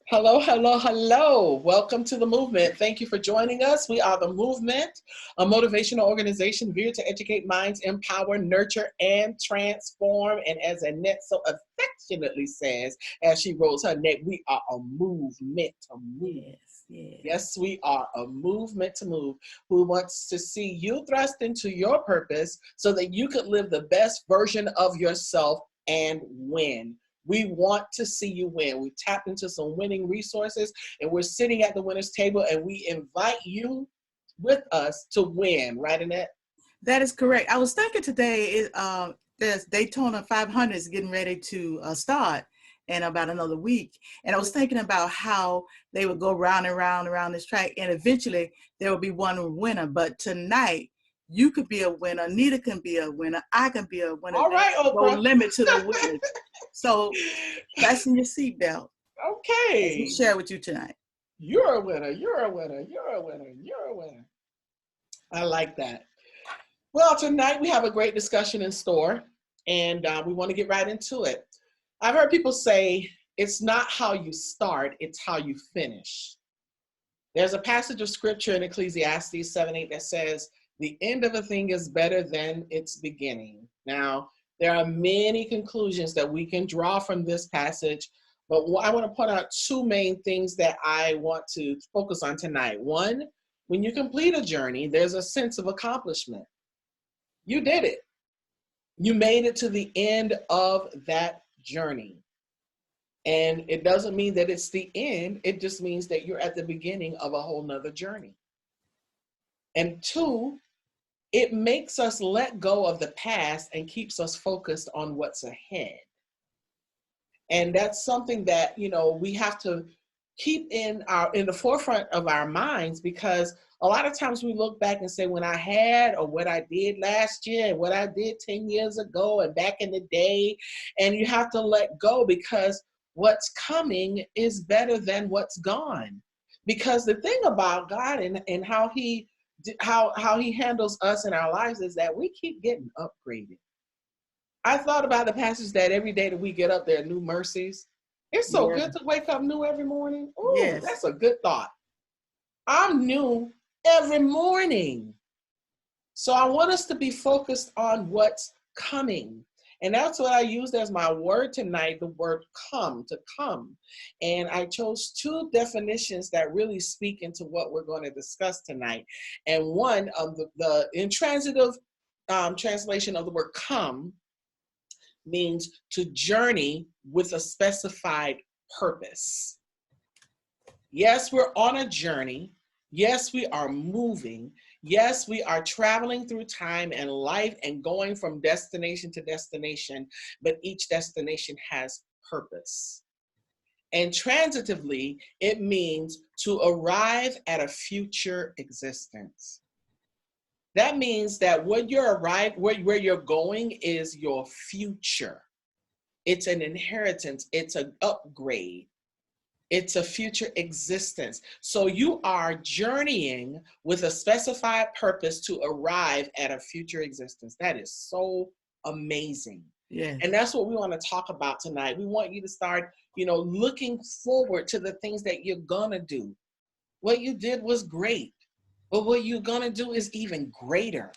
Hello, hello, hello. Welcome to the movement. Thank you for joining us. We are the Movement, a motivational organization geared to educate minds, empower, nurture, and transform. And as Annette so affectionately says, as she rolls her neck, we are a movement to move. Yes, yes. Yes, we are a movement to move who wants to see you thrust into your purpose so that you could live the best version of yourself and win. We want to see you win. We tapped into some winning resources and we're sitting at the winner's table and we invite you with us to win, right, Annette? That is correct. I was thinking today, there's Daytona 500 is getting ready to start in about another week. And I was thinking about how they would go round and round around this track, and eventually there will be one winner. But tonight, you could be a winner. Nita can be a winner. I can be a winner. All right, There's no Oprah. limit to the winners. So fasten your seatbelt as we Okay. share with you tonight. You're a winner. You're a winner. You're a winner. You're a winner. I like that. Well, tonight we have a great discussion in store, and we want to get right into it. I've heard people say it's not how you start, it's how you finish. There's a passage of scripture in Ecclesiastes 7:8 that says, the end of a thing is better than its beginning. Now, there are many conclusions that we can draw from this passage, but I want to point out two main things that I want to focus on tonight. One, when you complete a journey, there's a sense of accomplishment. You did it. You made it to the end of that journey. And it doesn't mean that it's the end. It just means that you're at the beginning of a whole nother journey. And two, it makes us let go of the past and keeps us focused on what's ahead. And that's something that, we have to keep in the forefront of our minds, because a lot of times we look back and say, when I had, or what I did last year and what I did 10 years ago and back in the day, and you have to let go, because what's coming is better than what's gone. Because the thing about God and how he handles us in our lives is that we keep getting upgraded. I thought about the passage that every day that we get up, there are new mercies. It's so Yeah. good to wake up new every morning. Ooh, Yes. that's a good thought. I'm new every morning. So I want us to be focused on what's coming. And that's what I used as my word tonight, the word come, to come. And I chose two definitions that really speak into what we're going to discuss tonight. And one of the intransitive translation of the word come means to journey with a specified purpose. Yes, we're on a journey. Yes, we are moving. Yes, we are traveling through time and life and going from destination to destination, but each destination has purpose. And transitively, it means to arrive at a future existence. That means that where you're going is your future. It's an inheritance. It's an upgrade. It's a future existence. So you are journeying with a specified purpose to arrive at a future existence. That is so amazing. Yes. And that's what we want to talk about tonight. We want you to start, looking forward to the things that you're going to do. What you did was great, but what you're going to do is even greater,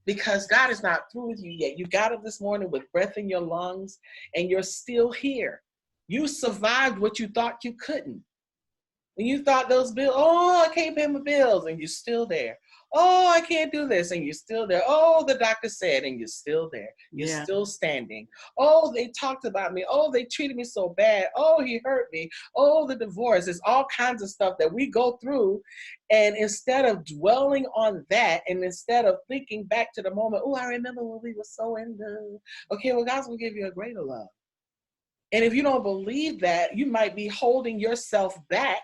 because God is not through with you yet. You got up this morning with breath in your lungs and you're still here. You survived what you thought you couldn't. When you thought those bills, oh, I can't pay my bills, and you're still there. Oh, I can't do this, and you're still there. Oh, the doctor said, and you're still there. You're Yeah. still standing. Oh, they talked about me. Oh, they treated me so bad. Oh, he hurt me. Oh, the divorce. There's all kinds of stuff that we go through. And instead of dwelling on that, and instead of thinking back to the moment, oh, I remember when we were so in love. Okay, well, God's going to give you a greater love. And if you don't believe that, you might be holding yourself back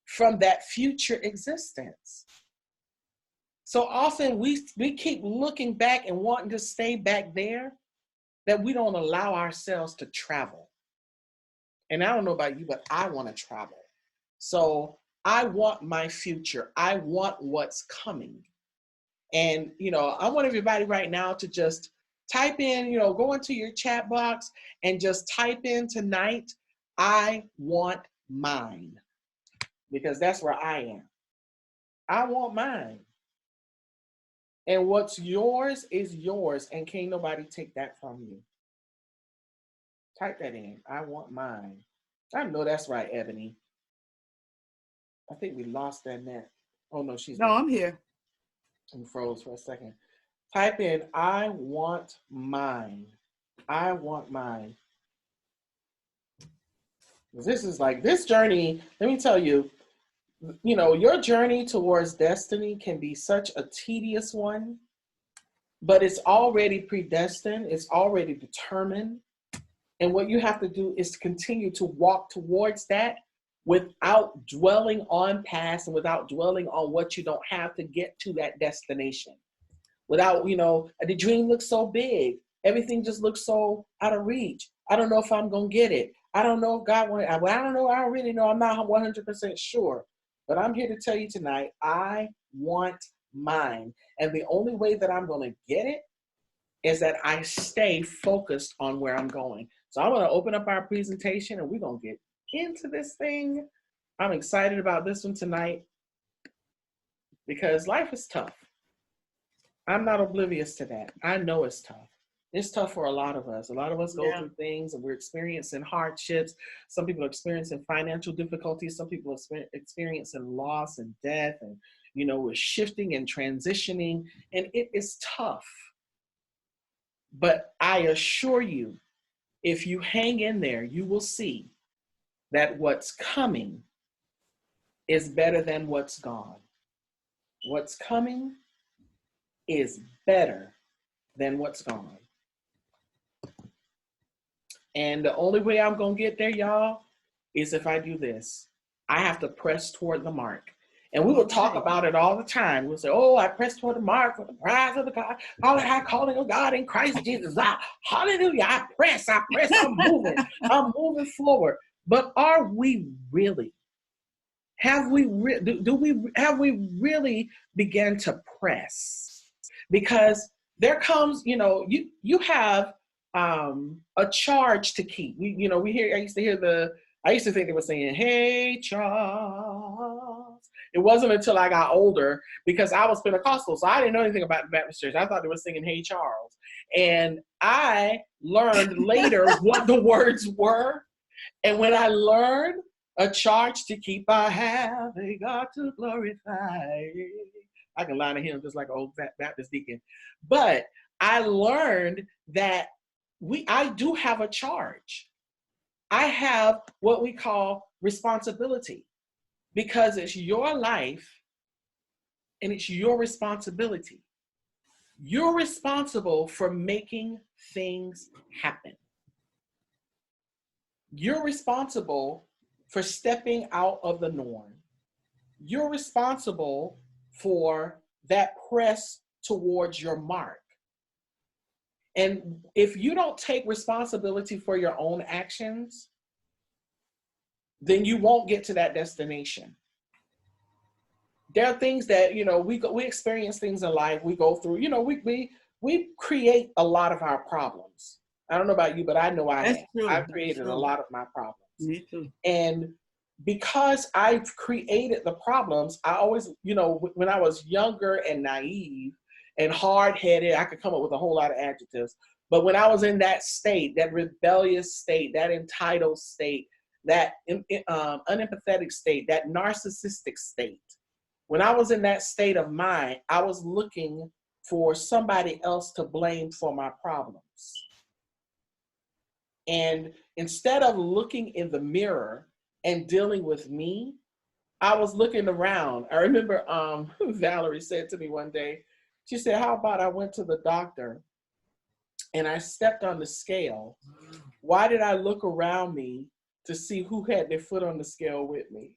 from that future existence. So often we keep looking back and wanting to stay back there, that we don't allow ourselves to travel. And I don't know about you, but I want to travel. So I want my future. I want what's coming. And, I want everybody right now to just type in, go into your chat box and just type in tonight, I want mine, because that's where I am. I want mine. And what's yours is yours, and can't nobody take that from you. Type that in. I want mine. I know that's right, Ebony. I think we lost that net. Oh no, she's No, back. I'm here. And froze for a second. Type in I want mine. I want mine. This is like this journey, let me tell you, your journey towards destiny can be such a tedious one, but it's already predestined, it's already determined. And what you have to do is to continue to walk towards that without dwelling on past and without dwelling on what you don't have to get to that destination. Without, the dream looks so big. Everything just looks so out of reach. I don't know if I'm going to get it. I don't know if God wants it. I don't know. I don't really know. I'm not 100% sure. But I'm here to tell you tonight, I want mine. And the only way that I'm going to get it is that I stay focused on where I'm going. So I'm going to open up our presentation and we're going to get into this thing. I'm excited about this one tonight because life is tough. I'm not oblivious to that. I know it's tough. It's tough for a lot of us. A lot of us go through things and we're experiencing hardships. Some people are experiencing financial difficulties. Some people are experiencing loss and death. And, we're shifting and transitioning. And it is tough. But I assure you, if you hang in there, you will see that what's coming is better than what's gone. What's coming is better than what's gone. And the only way I'm going to get there, y'all, is if I do this. I have to press toward the mark. And we will talk about it all the time. We'll say, I press toward the mark for the prize of the God, all the high calling of God in Christ Jesus. Hallelujah. I press, I'm moving forward. But are we really? Have we really begun to press? Because there comes, you have a charge to keep. We hear. I used to think they were saying, "Hey, Charles." It wasn't until I got older, because I was Pentecostal, so I didn't know anything about the Baptist church. I thought they were singing "Hey, Charles," and I learned later what the words were. And when I learned a charge to keep, I have a God to glorify. I can line a hymn just like an old Baptist deacon. But I learned that I do have a charge. I have what we call responsibility, because it's your life and it's your responsibility. You're responsible for making things happen. You're responsible for stepping out of the norm. You're responsible for that press towards your mark. And if you don't take responsibility for your own actions, then you won't get to that destination. There are things that, we experience things in life, we go through, we create a lot of our problems. I don't know about you, but I know I've created a lot of my problems. Me too. And because I've created the problems, I always, when I was younger and naive and hard-headed, I could come up with a whole lot of adjectives. But when I was in that state, that rebellious state, that entitled state, that unempathetic state, that narcissistic state, when I was in that state of mind, I was looking for somebody else to blame for my problems. And instead of looking in the mirror and dealing with me, I was looking around. I remember Valerie said to me one day, she said, "How about I went to the doctor and I stepped on the scale? Why did I look around me to see who had their foot on the scale with me?"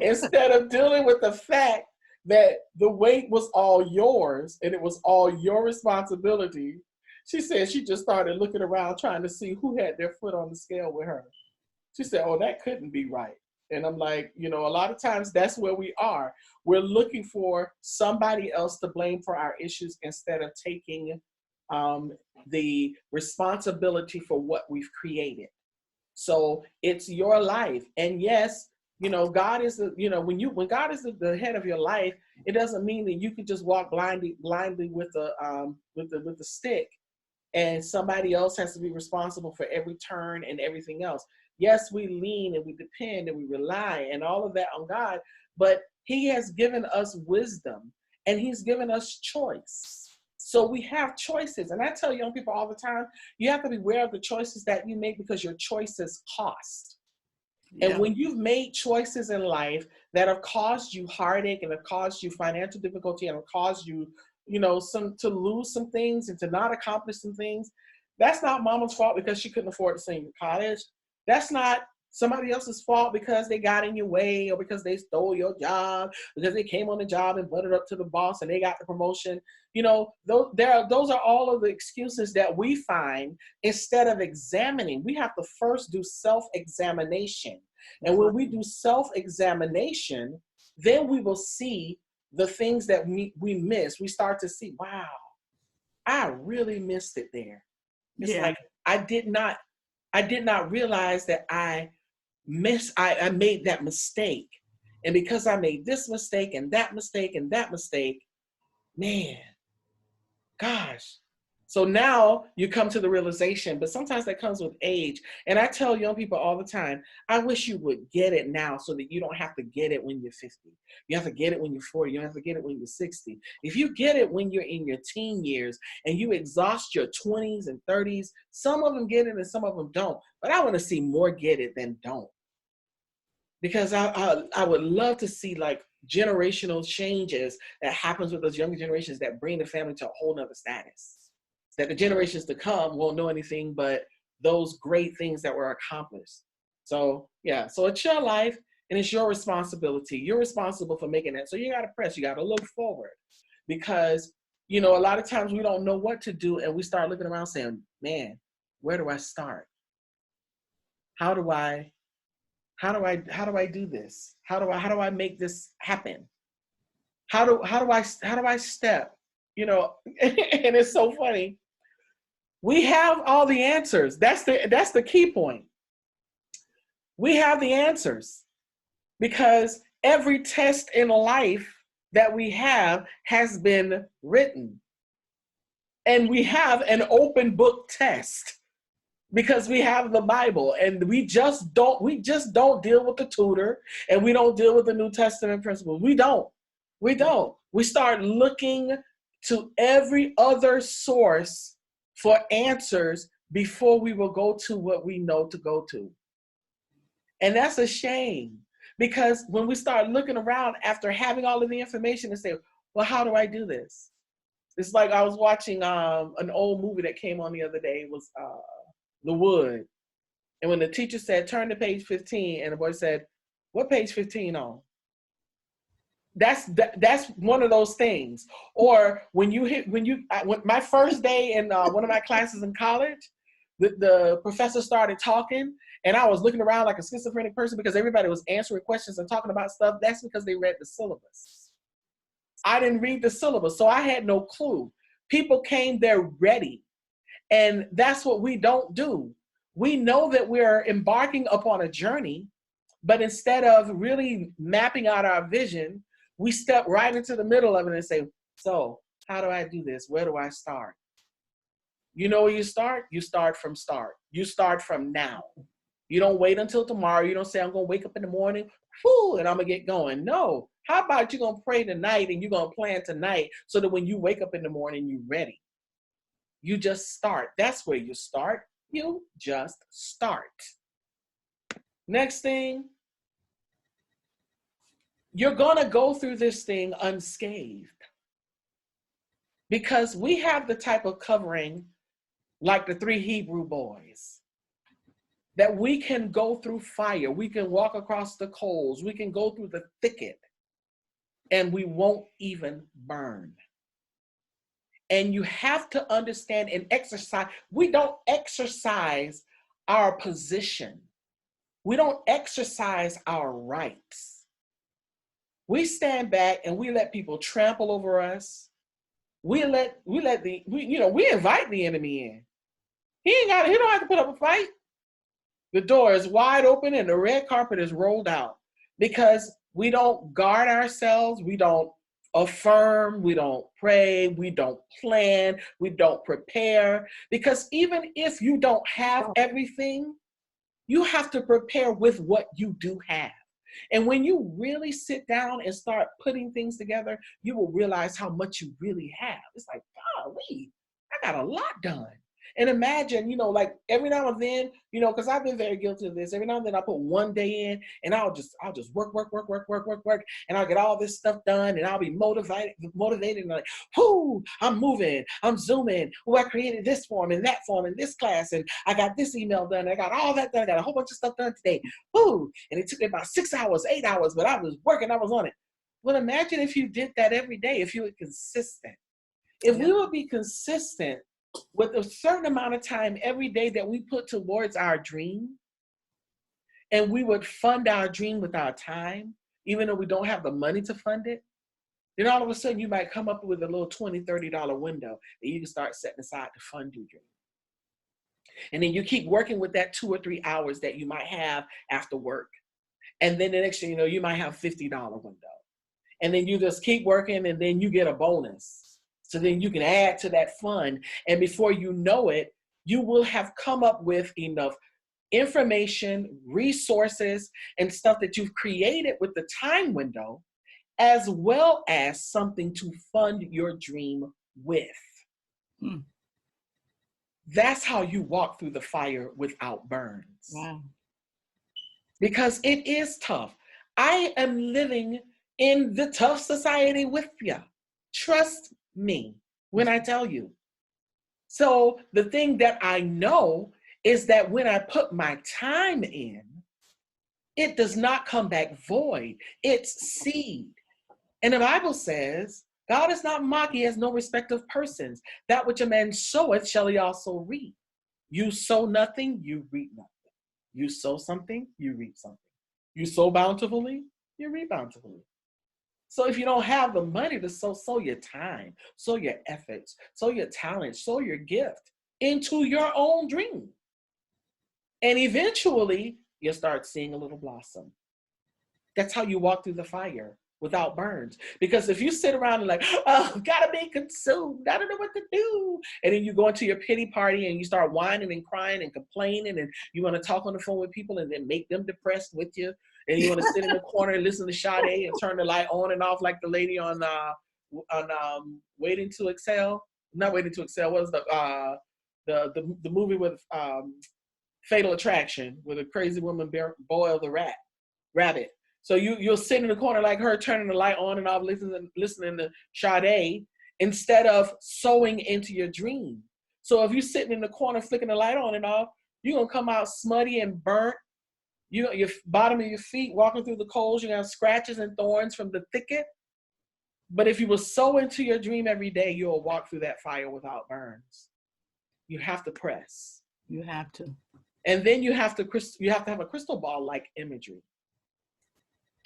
Instead of dealing with the fact that the weight was all yours and it was all your responsibility, she said she just started looking around trying to see who had their foot on the scale with her. She said, "Oh, that couldn't be right." And I'm like, a lot of times that's where we are. We're looking for somebody else to blame for our issues instead of taking the responsibility for what we've created. So it's your life. And yes, you know, God is the, you know, when God is the head of your life, it doesn't mean that you can just walk blindly with the stick, and somebody else has to be responsible for every turn and everything else. Yes, we lean and we depend and we rely and all of that on God, but He has given us wisdom and He's given us choice. So we have choices. And I tell young people all the time, you have to be aware of the choices that you make, because your choices cost. And Yeah. when you've made choices in life that have caused you heartache and have caused you financial difficulty and have caused you, you know, to lose some things and to not accomplish some things, that's not mama's fault because she couldn't afford to send you to college. That's not somebody else's fault because they got in your way or because they stole your job, because they came on the job and butted up to the boss and they got the promotion. You know, those are all of the excuses that we find instead of examining. We have to first do self-examination. And when we do self-examination, then we will see the things that we miss. We start to see, wow, I really missed it there. It's Yeah. like I did not realize that I made that mistake. And because I made this mistake and that mistake and that mistake, man, gosh. So now you come to the realization, but sometimes that comes with age. And I tell young people all the time, I wish you would get it now so that you don't have to get it when you're 50. You have to get it when you're 40. You have to get it when you're 60. If you get it when you're in your teen years and you exhaust your 20s and 30s, some of them get it and some of them don't. But I want to see more get it than don't. Because I would love to see like generational changes that happens with those younger generations that bring the family to a whole nother status. That the generations to come won't know anything but those great things that were accomplished. So yeah, so it's your life and it's your responsibility. You're responsible for making that. So you gotta press, you gotta look forward. Because, you know, a lot of times we don't know what to do and we start looking around saying, man, where do I start? How do I do this? How do I make this happen? How do I step? You know, and it's so funny. We have all the answers. That's the key point. We have the answers because every test in life that we have has been written. And we have an open book test because we have the Bible, and we just don't deal with the tutor, and we don't deal with the New Testament principles. We don't. We start looking to every other source for answers before we will go to what we know to go to. And that's a shame, because when we start looking around after having all of the information and say, well, how do I do this? It's like I was watching an old movie that came on the other day. It was The Wood. And when the teacher said, turn to page 15, and the boy said, what page 15 on? That's one of those things. Or when my first day in one of my classes in college, the professor started talking, and I was looking around like a schizophrenic person because everybody was answering questions and talking about stuff. That's because they read the syllabus. I didn't read the syllabus, so I had no clue. People came there ready. And that's what we don't do. We know that we're embarking upon a journey, but instead of really mapping out our vision, we step right into the middle of it and say, so how do I do this? Where do I start? You know where you start? You start from start. You start from now. You don't wait until tomorrow. You don't say, I'm going to wake up in the morning, whoo, and I'm going to get going. No. How about you're going to pray tonight and you're going to plan tonight so that when you wake up in the morning, you're ready. You just start. That's where you start. You just start. Next thing, you're going to go through this thing unscathed because we have the type of covering like the 3 Hebrew boys that we can go through fire. We can walk across the coals. We can go through the thicket and we won't even burn. And you have to understand and exercise. We don't exercise our position. We don't exercise our rights. We stand back and we let people trample over us. We invite the enemy in. He don't have to put up a fight. The door is wide open and the red carpet is rolled out because we don't guard ourselves. We don't affirm. We don't pray. We don't plan. We don't prepare. Because even if you don't have everything, you have to prepare with what you do have. And when you really sit down and start putting things together, you will realize how much you really have. It's like, golly, I got a lot done. And imagine, like every now and then, because I've been very guilty of this. Every now and then I put one day in and I'll just work, and I'll get all this stuff done and I'll be motivated and like, whoo, I'm moving, I'm zooming. Oh, I created this form and that form in this class, and I got this email done. I got all that done. I got a whole bunch of stuff done today. Whoo, and it took me about 6 hours, 8 hours, but I was working, I was on it. Well, imagine if you did that every day, if you were consistent. If we would be consistent with a certain amount of time every day that we put towards our dream, and we would fund our dream with our time, even though we don't have the money to fund it, then all of a sudden you might come up with a little $20, $30 window that you can start setting aside to fund your dream. And then you keep working with that 2 or 3 hours that you might have after work. And then the next thing you know, you might have $50 window. And then you just keep working and then you get a bonus. So then you can add to that fund. And before you know it, you will have come up with enough information, resources, and stuff that you've created with the time window, as well as something to fund your dream with. That's how you walk through the fire without burns. Wow. Because it is tough. I am living in the tough society with you. Trust me when I tell you. So the thing that I know is that when I put my time in, it does not come back void. It's seed. And the Bible says, God is not mocked, he has no respect of persons. That which a man soweth shall he also reap. You sow nothing, you reap nothing. You sow something, you reap something. You sow bountifully, you reap bountifully. So if you don't have the money to sow your time, sow your efforts, sow your talent, sow your gift into your own dream. And eventually, you'll start seeing a little blossom. That's how you walk through the fire without burns. Because if you sit around and like, oh, gotta be consumed, I don't know what to do. And then you go into your pity party and you start whining and crying and complaining, and you want to talk on the phone with people and then make them depressed with you. And you want to sit in the corner and listen to Sade and turn the light on and off like the lady on Waiting to Exhale. Not Waiting to Exhale. What was the movie with Fatal Attraction, where the crazy woman boiled the rabbit. So you'll sit in the corner like her, turning the light on and off, listening to Sade, instead of sowing into your dream. So if you're sitting in the corner flicking the light on and off, you're gonna come out smutty and burnt. Your bottom of your feet walking through the coals, you're gonna have scratches and thorns from the thicket. But if you will sow into your dream every day, you'll walk through that fire without burns. You have to press. You have to. And then you have to have a crystal ball like imagery.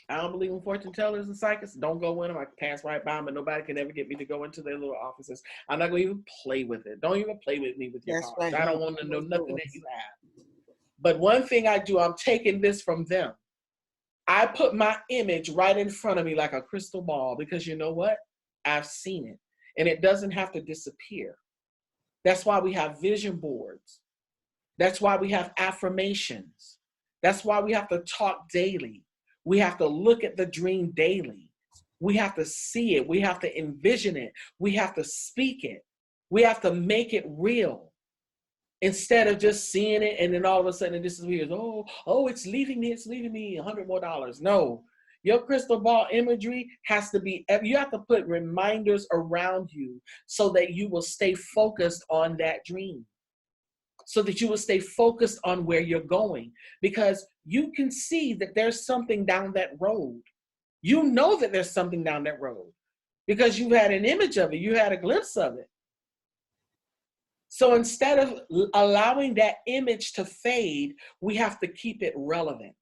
I don't believe in fortune tellers and psychics. Don't go in them. I can pass right by them, but nobody can ever get me to go into their little offices. I'm not going to even play with it. Don't even play with me with your cards. Right. I don't want to know nothing that you have. But one thing I do, I'm taking this from them. I put my image right in front of me like a crystal ball, because you know what? I've seen it. And it doesn't have to disappear. That's why we have vision boards. That's why we have affirmations. That's why we have to talk daily. We have to look at the dream daily. We have to see it. We have to envision it. We have to speak it. We have to make it real, instead of just seeing it and then all of a sudden this is weird. Oh, it's leaving me. It's leaving me $100 more. No, your crystal ball imagery has to be, you have to put reminders around you so that you will stay focused on that dream. So that you will stay focused on where you're going, because you can see that there's something down that road. You know that there's something down that road because you've had an image of it. You had a glimpse of it. So instead of allowing that image to fade, we have to keep it relevant.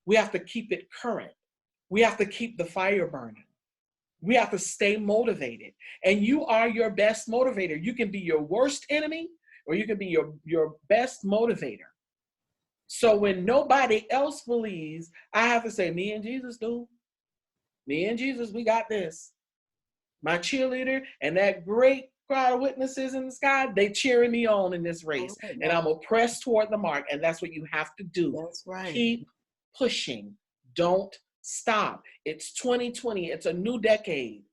We have to keep it current. We have to keep the fire burning. We have to stay motivated. And you are your best motivator. You can be your worst enemy, or you can be your best motivator. So when nobody else believes, I have to say, me and Jesus do. Me and Jesus, we got this. My cheerleader and that great crowd of witnesses in the sky, they cheering me on in this race. All right And I'm now. going to press toward the mark. And that's what you have to do. That's right. Keep pushing. Don't stop. It's 2020. It's a new decade.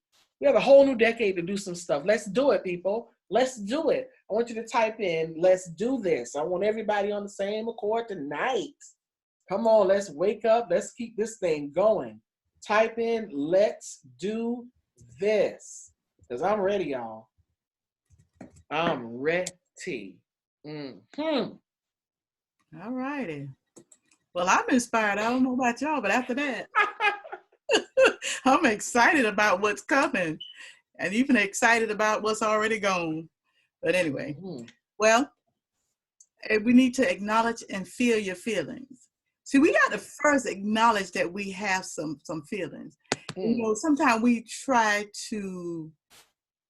We have a whole new decade to do some stuff. Let's do it, people. Let's do it. I want you to type in, let's do this. I want everybody on the same accord tonight. Come on, let's wake up. Let's keep this thing going. Type in, let's do this. Because I'm ready, y'all. I'm ready. Mm-hmm. All righty. Well, I'm inspired. I don't know about y'all, but after that, I'm excited about what's coming and even excited about what's already gone. But anyway, well, we need to acknowledge and feel your feelings. See, we got to first acknowledge that we have some feelings. You know, sometimes we try to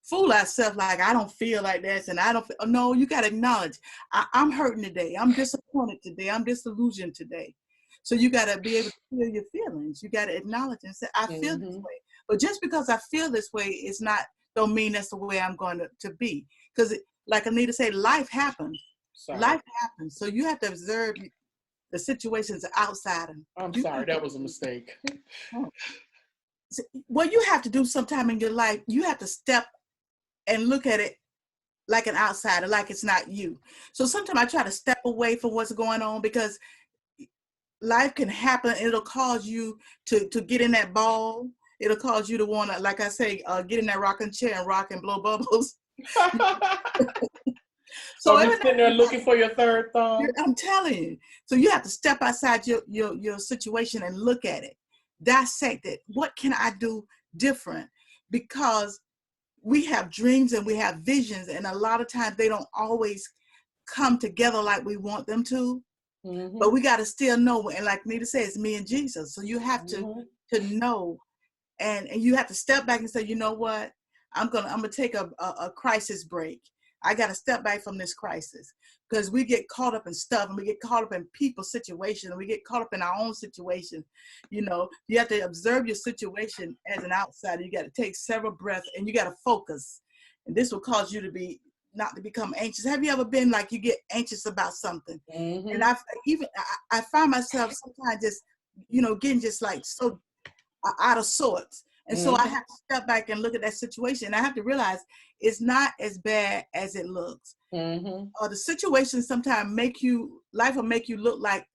fool ourselves like, I don't feel like this, and I don't feel. No, you got to acknowledge, I'm hurting today. I'm disappointed today. I'm disillusioned today. So you got to be able to feel your feelings. You got to acknowledge and say, I feel this way. But just because I feel this way, it's not, don't mean that's the way I'm going to be. Because like Anita said, life happens. Sorry. Life happens. So you have to observe the situations outside of. I'm sorry, that was a mistake. What you have to do sometime in your life, you have to step and look at it like an outsider, like it's not you. So sometimes I try to step away from what's going on because life can happen. It'll cause you to get in that ball. It'll cause you to want to, like I say, get in that rocking chair and rock and blow bubbles. So you're sitting there looking for your third thumb. I'm telling you. So you have to step outside your situation and look at it, dissect it. What can I do different? Because we have dreams and we have visions, and a lot of times they don't always come together like we want them to. But we got to still know, and like Nita says, me and Jesus. So you have to know, and you have to step back and say, you know what, I'm gonna take a crisis break. I got to step back from this crisis, because we get caught up in stuff, and we get caught up in people's situation, and we get caught up in our own situation. You know, you have to observe your situation as an outsider. You got to take several breaths, and you got to focus, and this will cause you to not to become anxious. Have you ever been like you get anxious about something? And I find myself sometimes just, you know, getting just like so out of sorts. And so I have to step back and look at that situation. I have to realize it's not as bad as it looks. The situation sometimes life will make you look like,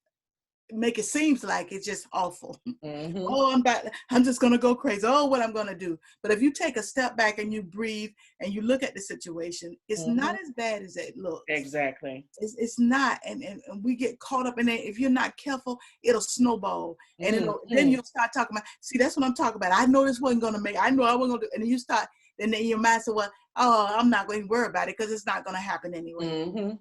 make it seems like it's just awful. Oh, I'm just gonna go crazy. Oh, what I'm gonna do. But if you take a step back and you breathe and you look at the situation, it's not as bad as it looks. Exactly. It's not, and we get caught up in it. If you're not careful, it'll snowball, and then you'll start talking about. See, that's what I'm talking about. I know this wasn't gonna make. I know I wasn't gonna do. And then you start. Then in your mind say, well, I'm not going to worry about it because it's not going to happen anyway.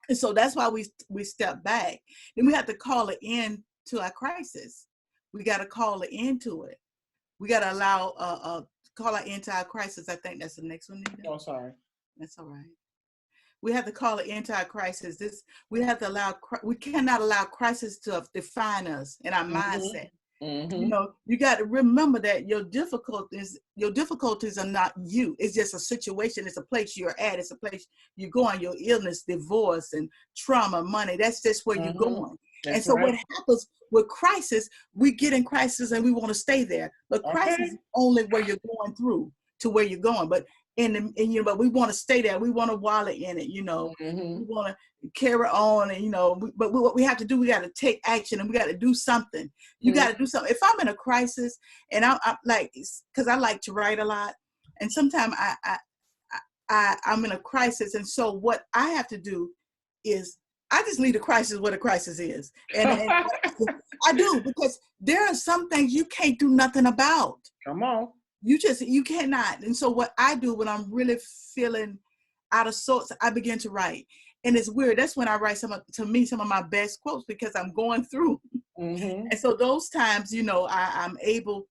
And so that's why we step back. Then we have to call it in to our crisis. We got to call it into it. We got to allow call it into our crisis. I think that's the next one. Nita. Oh, sorry. That's all right. We have to call it into our crisis. We have to allow. We cannot allow crisis to define us in our mindset. You know, you got to remember that your difficulties are not you. It's just a situation. It's a place you're at. It's a place you're going. Your illness, divorce, and trauma, money. That's just where you're going. That's and so what happens with crisis, we get in crisis and we want to stay there. But crisis is only where you're going through to where you're going. But but we want to stay there. We want to wallow in it, you know. We want to carry on, and you know. But what we have to do, we got to take action, and we got to do something. You got to do something. If I'm in a crisis, and I'm like, because I like to write a lot, and sometimes I'm in a crisis, and so what I have to do is I just leave the crisis where the crisis is, and I do, because there are some things you can't do nothing about. Come on. You cannot. And so what I do when I'm really feeling out of sorts, I begin to write. And it's weird. That's when I write some of my best quotes, because I'm going through. And so those times, you know, I'm able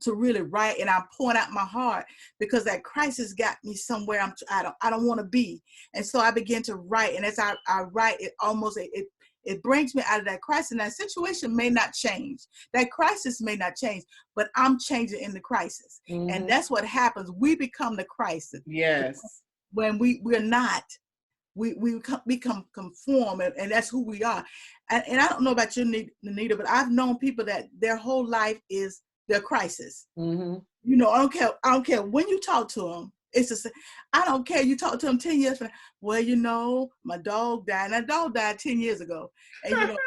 to really write, and I'm pouring out my heart, because that crisis got me somewhere I don't want to be. And so I begin to write. And as I write, it It brings me out of that crisis. And that situation may not change. That crisis may not change, but I'm changing in the crisis. And that's what happens. We become the crisis. Yes. When we're not. We become conform, and that's who we are. And I don't know about you, Nita, but I've known people that their whole life is their crisis. You know, I don't care when you talk to them. It's just, I don't care. You talk to them 10 years from now. Well, you know, my dog died. And that dog died 10 years ago. And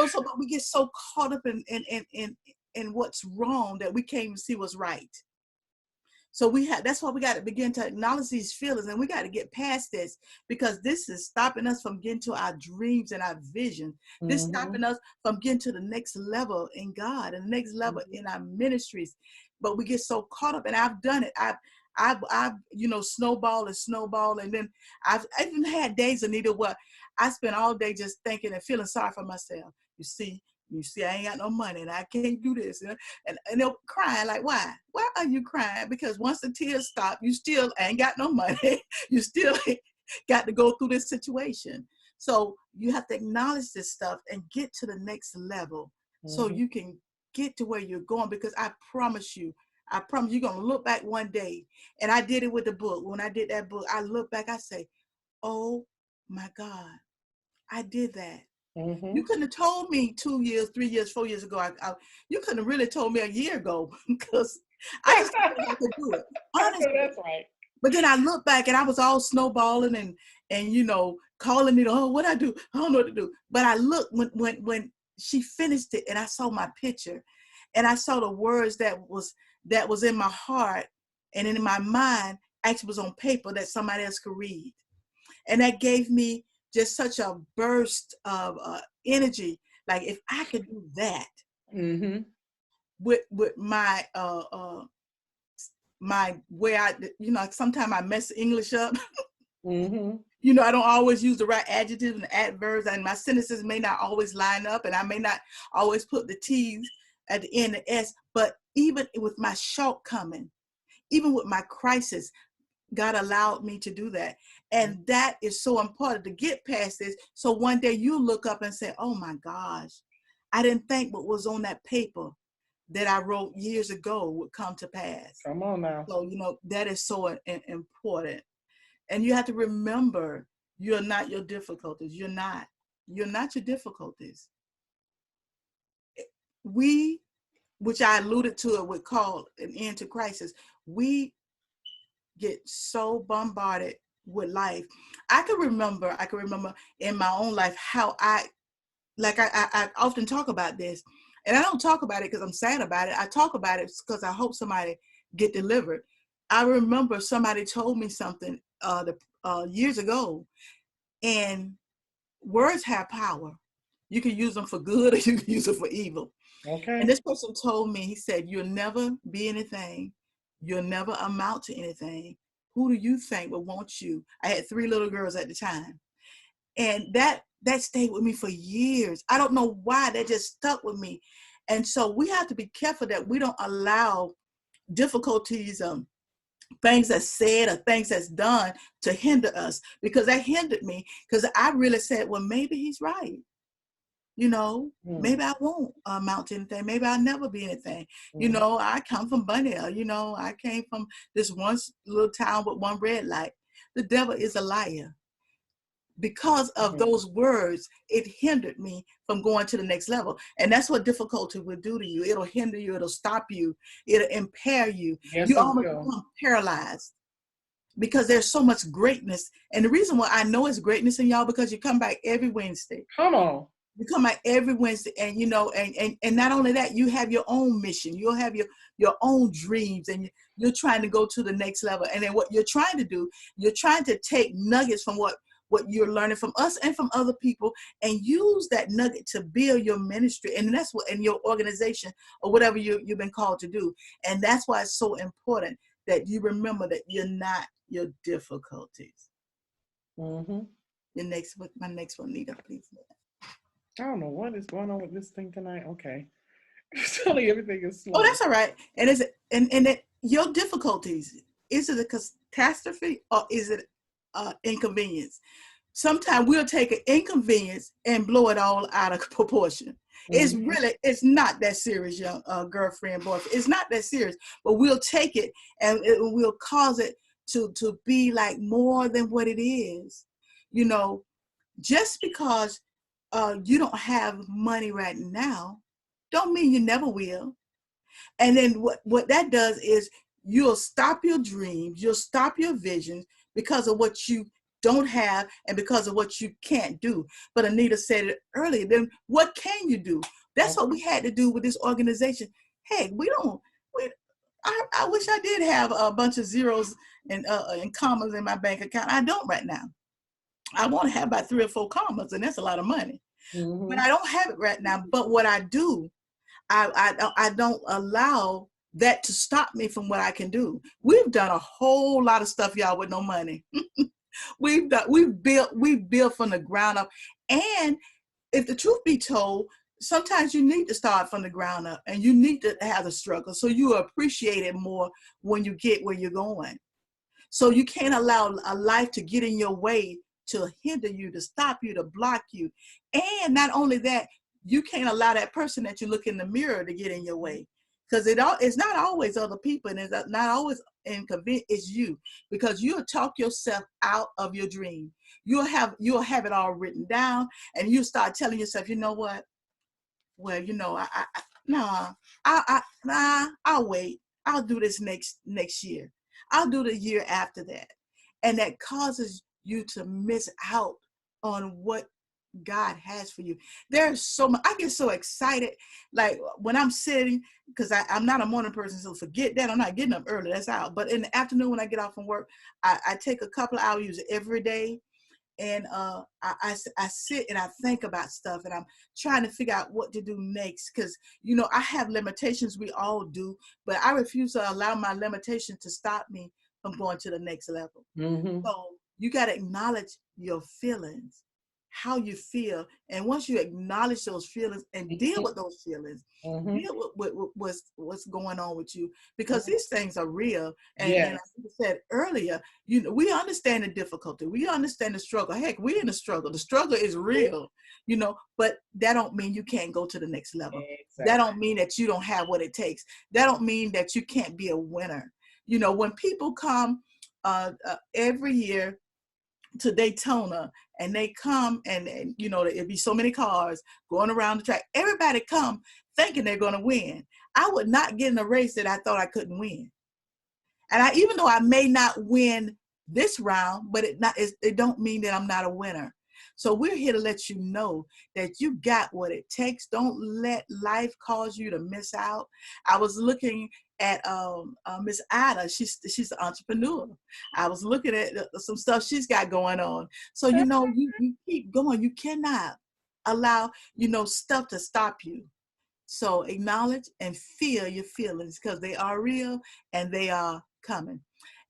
so but we get so caught up in what's wrong that we can't even see what's right. So that's why we got to begin to acknowledge these feelings, and we got to get past this, because this is stopping us from getting to our dreams and our vision. This is stopping us from getting to the next level in God and the next level in our ministries. But we get so caught up, and I've done it. I've snowball, and then I've even had days, Anita, where I spent all day just thinking and feeling sorry for myself. You see, I ain't got no money and I can't do this. And they're crying like, why? Why are you crying? Because once the tears stop, you still ain't got no money. You still got to go through this situation. So you have to acknowledge this stuff and get to the next level so you can get to where you're going. Because I promise you're going to look back one day. And I did it with the book. When I did that book, I look back, I say, oh my God, I did that. You couldn't have told me 2 years, 3 years, 4 years ago. You couldn't have really told me a year ago, because I just didn't think I could do it. Honestly. That's right. But then I look back and I was all snowballing and calling me, oh, what I do? I don't know what to do. But I looked when she finished it, and I saw my picture, and I saw the words that was in my heart and in my mind actually was on paper that somebody else could read. And that gave me just such a burst of energy. Like, if I could do that with my my way sometimes I mess English up. I don't always use the right adjectives and adverbs, and my sentences may not always line up, and I may not always put the T's at the end of S. But even with my shortcoming, even with my crisis, God allowed me to do that. And that is so important to get past this. So one day you look up and say, oh my gosh, I didn't think what was on that paper that I wrote years ago would come to pass. Come on now. So, that is so important. And you have to remember, you're not your difficulties. You're not your difficulties. Which I alluded to it, would call an end to crisis. We get so bombarded with life. I can remember in my own life how I often talk about this, and I don't talk about it because I'm sad about it. I talk about it because I hope somebody get delivered. I remember somebody told me something years ago, and words have power. You can use them for good or you can use them for evil. Okay. And this person told me, he said, you'll never be anything. You'll never amount to anything. Who do you think would want you? I had 3 little girls at the time. And that stayed with me for years. I don't know why, that just stuck with me. And so we have to be careful that we don't allow difficulties, things that's said or things that's done to hinder us, because that hindered me, because I really said, well, maybe he's right. Maybe I won't amount to anything. Maybe I'll never be anything. I come from Bunnell. I came from this one little town with one red light. The devil is a liar. Because of those words, it hindered me from going to the next level. And that's what difficulty will do to you. It'll hinder you. It'll stop you. It'll impair you. Yes, you almost become paralyzed, because there's so much greatness. And the reason why I know it's greatness in y'all, because you come back every Wednesday. Come on. You come out every Wednesday, and and not only that, you have your own mission. You'll have your own dreams, and you're trying to go to the next level. And then what you're trying to do, you're trying to take nuggets from what you're learning from us and from other people, and use that nugget to build your ministry. And that's what in your organization or whatever you've been called to do. And that's why it's so important that you remember that you're not your difficulties. My next one, Nita, please. I don't know what is going on with this thing tonight. Okay. Telling everything is slow. Oh, that's all right. And your difficulties, is it a catastrophe or is it inconvenience? sometimes we'll take an inconvenience and blow it all out of proportion. Mm-hmm. It's not that serious, young girlfriend, boyfriend. It's not that serious, but we'll take it and we'll cause it to be like more than what it is. You know, just because you don't have money right now, don't mean you never will. And then what that does is you'll stop your dreams, you'll stop your visions because of what you don't have and because of what you can't do. But Anita said it earlier, then what can you do? That's what we had to do with this organization. Hey, I wish I did have a bunch of zeros and commas in my bank account. I don't right now. I want to have about 3 or 4 commas, and that's a lot of money. But Mm-hmm. I don't have it right now. But what I do, I don't allow that to stop me from what I can do. We've done a whole lot of stuff, y'all, with no money. We've built from the ground up. And if the truth be told, sometimes you need to start from the ground up and you need to have the struggle so you appreciate it more when you get where you're going. So you can't allow a life to get in your way to hinder you, to stop you, to block you. And not only that, you can't allow that person that you look in the mirror to get in your way. Because it's not always other people and it's not always inconvenient, it's you. Because you'll talk yourself out of your dream. You'll have it all written down and you start telling yourself, you know what? Well, nah, I'll wait. I'll do this next year. I'll do the year after that. And that causes you to miss out on what God has for you. There's so much. I get so excited, like when I'm sitting, because I'm not a morning person, so forget that. I'm not getting up early. That's out. But in the afternoon when I get off from work, I take a couple of hours every day and I sit and I think about stuff and I'm trying to figure out what to do next because I have limitations, we all do, but I refuse to allow my limitation to stop me from going to the next level. Mm-hmm. So you got to acknowledge your feelings, how you feel. And once you acknowledge those feelings and deal with those feelings, Mm-hmm. deal with what's going on with you, because these things are real. And Yes. like I said earlier, we understand the difficulty. We understand the struggle. Heck, we're in the struggle. The struggle is real, but that don't mean you can't go to the next level. That Exactly. don't mean that you don't have what it takes. That don't mean that you can't be a winner. When people come every year to Daytona and they come and it'd be so many cars going around the track. Everybody come thinking they're going to win. I would not get in a race that I thought I couldn't win. And even though I may not win this round, but it don't mean that I'm not a winner. So we're here to let you know that you got what it takes. Don't let life cause you to miss out. I was looking at Miss Ida. She's an entrepreneur. I was looking at some stuff she's got going on. So you keep going. You cannot allow stuff to stop you. So acknowledge and feel your feelings because they are real and they are coming.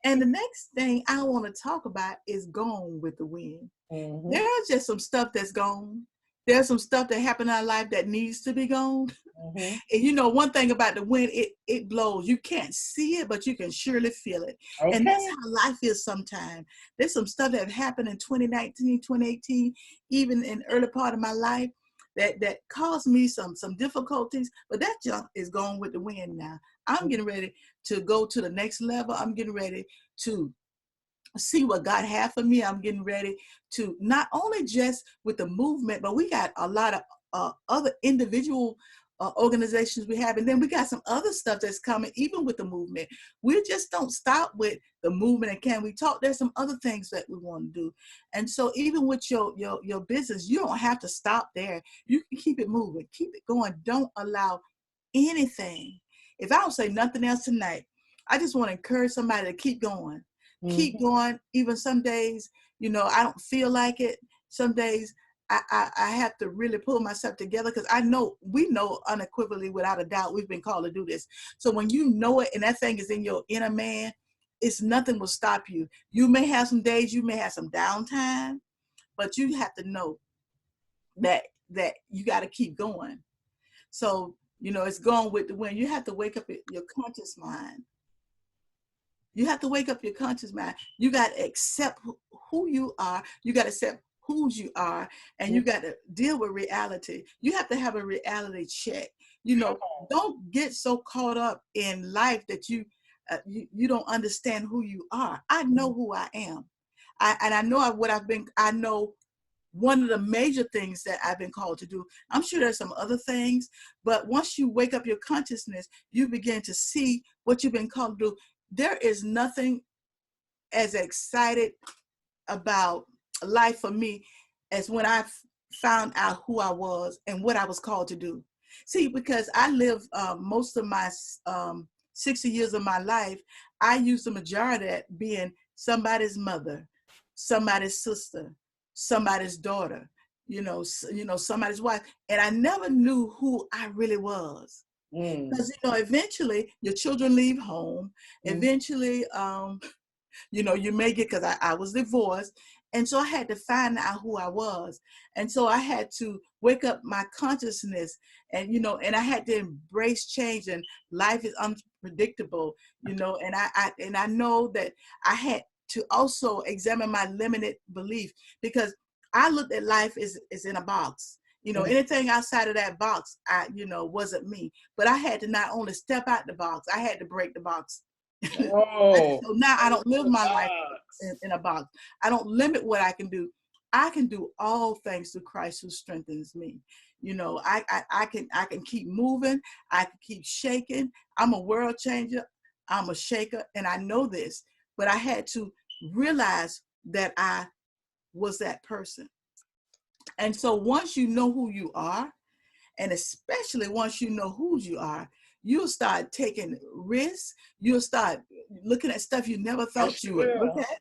And the next thing I want to talk about is Gone with the Wind. Mm-hmm. There's just some stuff that's gone. There's some stuff that happened in our life that needs to be gone. Mm-hmm. And one thing about the wind, it blows. You can't see it, but you can surely feel it. And that's Okay. how life is sometimes. There's some stuff that happened in 2019, 2018, even in the early part of my life that caused me some difficulties, but that junk is going with the wind now. I'm getting ready to go to the next level. I'm getting ready to see what God had for me. I'm getting ready to not only just with the movement, but we got a lot of other individual organizations we have, and then we got some other stuff that's coming even with the movement. We just don't stop with the movement and can we talk. There's some other things that we want to do, and so even with your business, you don't have to stop there. You can keep it moving, keep it going. Don't allow anything. If I don't say nothing else tonight, I just want to encourage somebody to keep going. Keep Mm-hmm. going. Even some days, I don't feel like it. Some days I have to really pull myself together because we know unequivocally, without a doubt, we've been called to do this. So when you know it and that thing is in your inner man, it's nothing will stop you. You may have some days, you may have some downtime, but you have to know that you got to keep going. So, it's going with the wind. You have to wake up your conscious mind. You have to wake up your conscious mind. You got to accept who you are. You got to accept whose you are, and you got to deal with reality. You have to have a reality check. You know, don't get so caught up in life that you don't understand who you are. I know who I am. And I know what I've been. I know one of the major things that I've been called to do. I'm sure there's some other things, but once you wake up your consciousness, you begin to see what you've been called to do. There is nothing as excited about life for me as when I found out who I was and what I was called to do. See, because I lived most of my 60 years of my life, I used the majority of that being somebody's mother, somebody's sister, somebody's daughter, somebody's wife, and I never knew who I really was. Because eventually your children leave home. Eventually, you may get, because I was divorced. And so I had to find out who I was. And so I had to wake up my consciousness and I had to embrace change, and life is unpredictable, and I know that I had to also examine my limited belief, because I looked at life as in a box. Anything outside of that box, wasn't me. But I had to not only step out the box, I had to break the box. Oh, so now I don't live my life in a box. I don't limit what I can do. I can do all things through Christ who strengthens me. I can keep moving. I can keep shaking. I'm a world changer. I'm a shaker, and I know this. But I had to realize that I was that person. And so once you know who you are, and especially once you know who you are, you'll start taking risks. You'll start looking at stuff you never thought you would look at.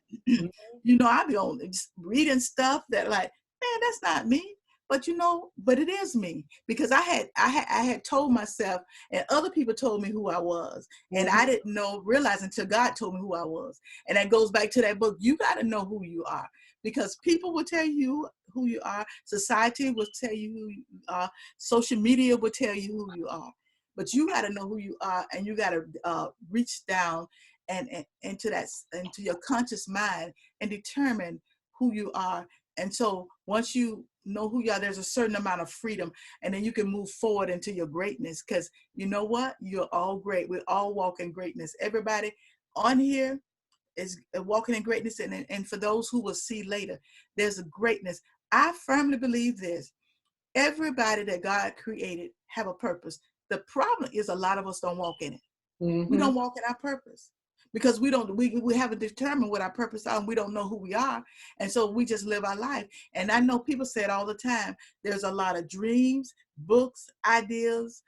I'll be on just reading stuff that like, man, that's not me. But it is me, because I had told myself, and other people told me who I was, and I didn't realize until God told me who I was. And that goes back to that book. You got to know who you are, because people will tell you who you are. Society will tell you who you are. Social media will tell you who you are. But you got to know who you are, and you got to reach down and into your conscious mind and determine who you are. And so once you know who you are, there's a certain amount of freedom, and then you can move forward into your greatness, because you know what? You're all great. We all walk in greatness. Everybody on here is walking in greatness. And for those who will see later, there's a greatness. I firmly believe this. Everybody that God created have a purpose. The problem is a lot of us don't walk in it. We don't walk in our purpose, because we haven't determined what our purpose is, and we don't know who we are. And so we just live our life. And I know people say it all the time. There's a lot of dreams, books, ideas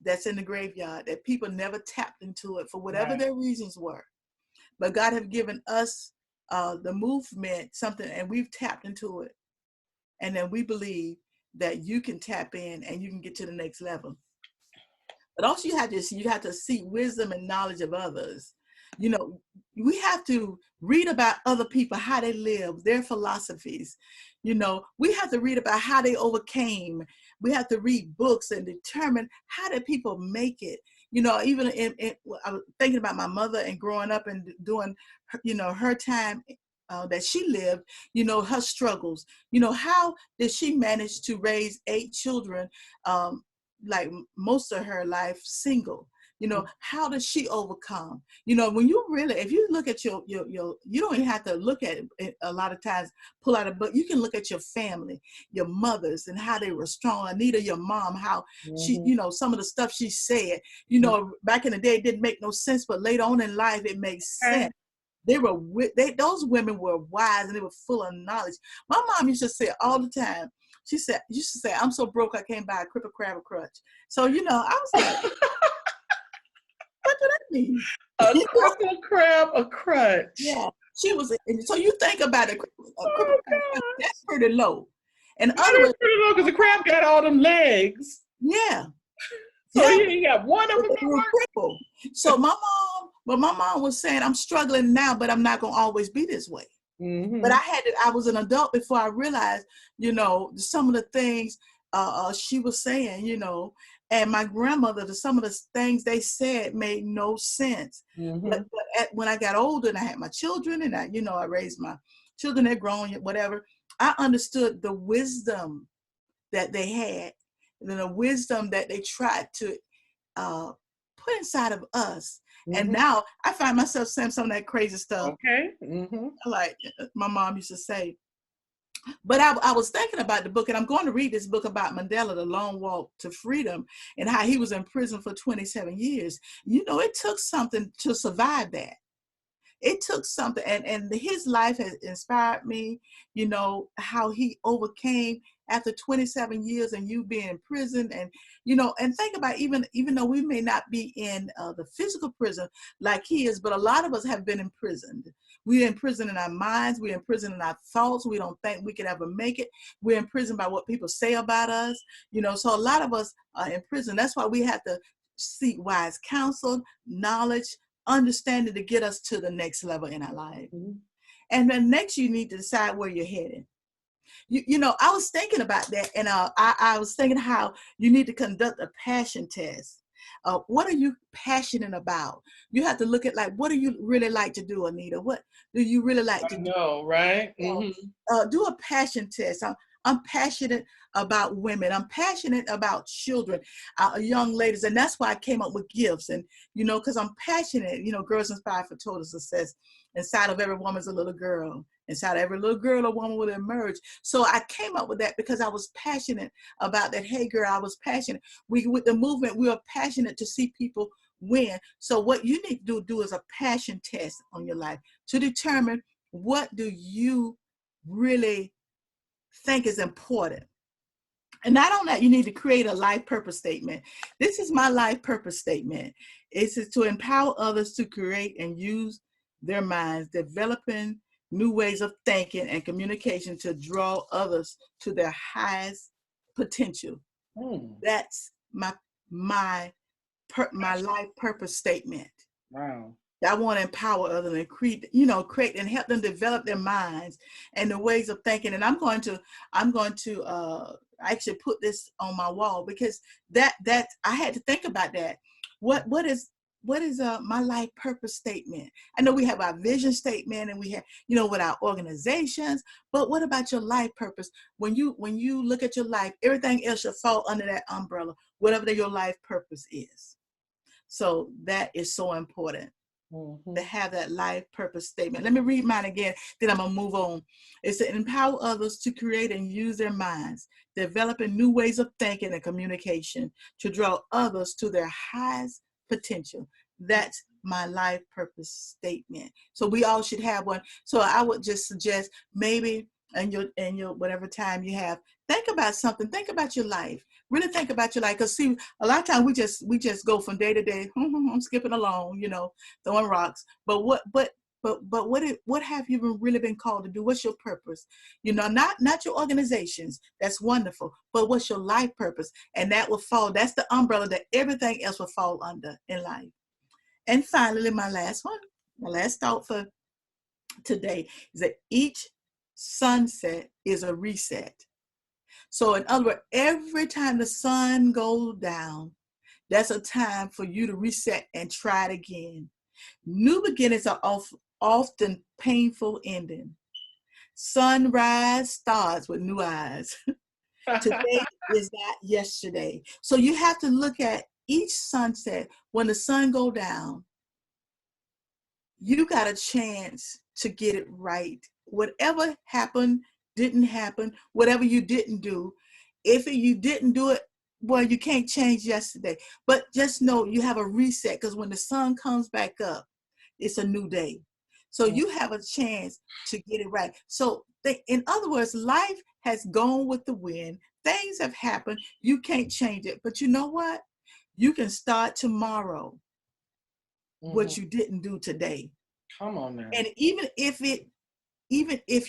that's in the graveyard that people never tapped into it for whatever their reasons were. But God have given us the movement something, and we've tapped into it. And then we believe that you can tap in and you can get to the next level. But also you have to seek wisdom and knowledge of others. We have to read about other people, how they live, their philosophies. We have to read about how they overcame. We have to read books and determine how did people make it. Even I was thinking about my mother and growing up and doing, her time that she lived, her struggles. How did she manage to raise 8 children, like most of her life single? How does she overcome? When you really, if you look at your, you don't even have to look at it a lot of times, pull out a book. You can look at your family, your mothers, and how they were strong. Anita, your mom, how she, some of the stuff she said, back in the day, it didn't make no sense, but later on in life, it makes sense. Those women were wise, and they were full of knowledge. My mom used to say all the time, she used to say, I'm so broke I can't buy a cripple crab a crutch. So, I was like, what did that mean? A cripple crab a crutch. Yeah. She was, so you think about it, that's pretty low. And otherwise, pretty low, because the crab got all them legs. Yeah. So you ain't got one of them. Crippled. So my mom was saying, I'm struggling now, but I'm not gonna always be this way. But I was an adult before I realized, some of the things she was saying, and my grandmother, some of the things they said made no sense. But when I got older and I had my children, and I raised my children, they're grown, whatever, I understood the wisdom that they had, and the wisdom that they tried to uh, put inside of us. And Mm-hmm. now I find myself saying some of that crazy stuff, Okay. Mm-hmm. like my mom used to say. But I was thinking about the book, and I'm going to read this book about Mandela, The Long Walk to Freedom, and how he was in prison for 27 years. You know, it took something to survive that. It took something, and his life has inspired me. You know how he overcame after 27 years and you being in prison. And and think about, even though we may not be in the physical prison like he is, but a lot of us have been imprisoned. We're in prison in our minds, we're in prison in our thoughts. We don't think we could ever make it. We're in prison by what people say about us. So a lot of us are in prison. That's why we have to seek wise counsel, knowledge, understanding to get us to the next level in our life. Mm-hmm. And then next, you need to decide where you're heading. I was thinking about that, and I was thinking how you need to conduct a passion test. What are you passionate about? You have to look at, like, what do you really like to do, Anita? What do you really like to I do? know, right? Mm-hmm. Do a passion test. I'm passionate about women. I'm passionate about children, young ladies, and that's why I came up with gifts. And because I'm passionate. Girls Inspired for Total Success. Inside of every woman is a little girl. Inside of every little girl, a woman will emerge. So I came up with that because I was passionate about that. Hey, girl, I was passionate. With the movement, we are passionate to see people win. So what you need to do is a passion test on your life to determine what do you really think is important. And not only that, you need to create a life purpose statement. This is my life purpose statement. It is to empower others to create and use their minds, developing new ways of thinking and communication to draw others to their highest potential. Mm. That's my life purpose statement. Wow. I want to empower others and create and help them develop their minds and the ways of thinking. And I'm going to actually put this on my wall, because that I had to think about that. What is my life purpose statement? I know we have our vision statement, and we have with our organizations, but what about your life purpose? When you look at your life, everything else should fall under that umbrella, whatever your life purpose is. So that is so important, Mm-hmm. to have that life purpose statement. Let me read mine again, then I'm going to move on. It's to empower others to create and use their minds, developing new ways of thinking and communication to draw others to their highest potential. That's my life purpose statement. So we all should have one. So I would just suggest, maybe in your whatever time you have, think about something. Think about your life. Really think about your life. Because see, a lot of times we just go from day to day. I'm skipping along, throwing rocks. But what have you really been called to do? What's your purpose? Not your organizations. That's wonderful. But what's your life purpose? And that will fall. That's the umbrella that everything else will fall under in life. And finally, my last thought for today is that each sunset is a reset. So in other words, every time the sun goes down, that's a time for you to reset and try it again. New beginnings are often painful ending. Sunrise starts with new eyes. Today is not yesterday. So you have to look at each sunset. When the sun go down, you got a chance to get it right. Whatever happened, didn't happen, whatever you didn't do, if you didn't do it, well, you can't change yesterday. But just know you have a reset, because when the sun comes back up, it's a new day. So you have a chance to get it right. So in other words, life has gone with the wind. Things have happened. You can't change it. But you know what? You can start tomorrow Mm-hmm. what you didn't do today. Come on now. And even if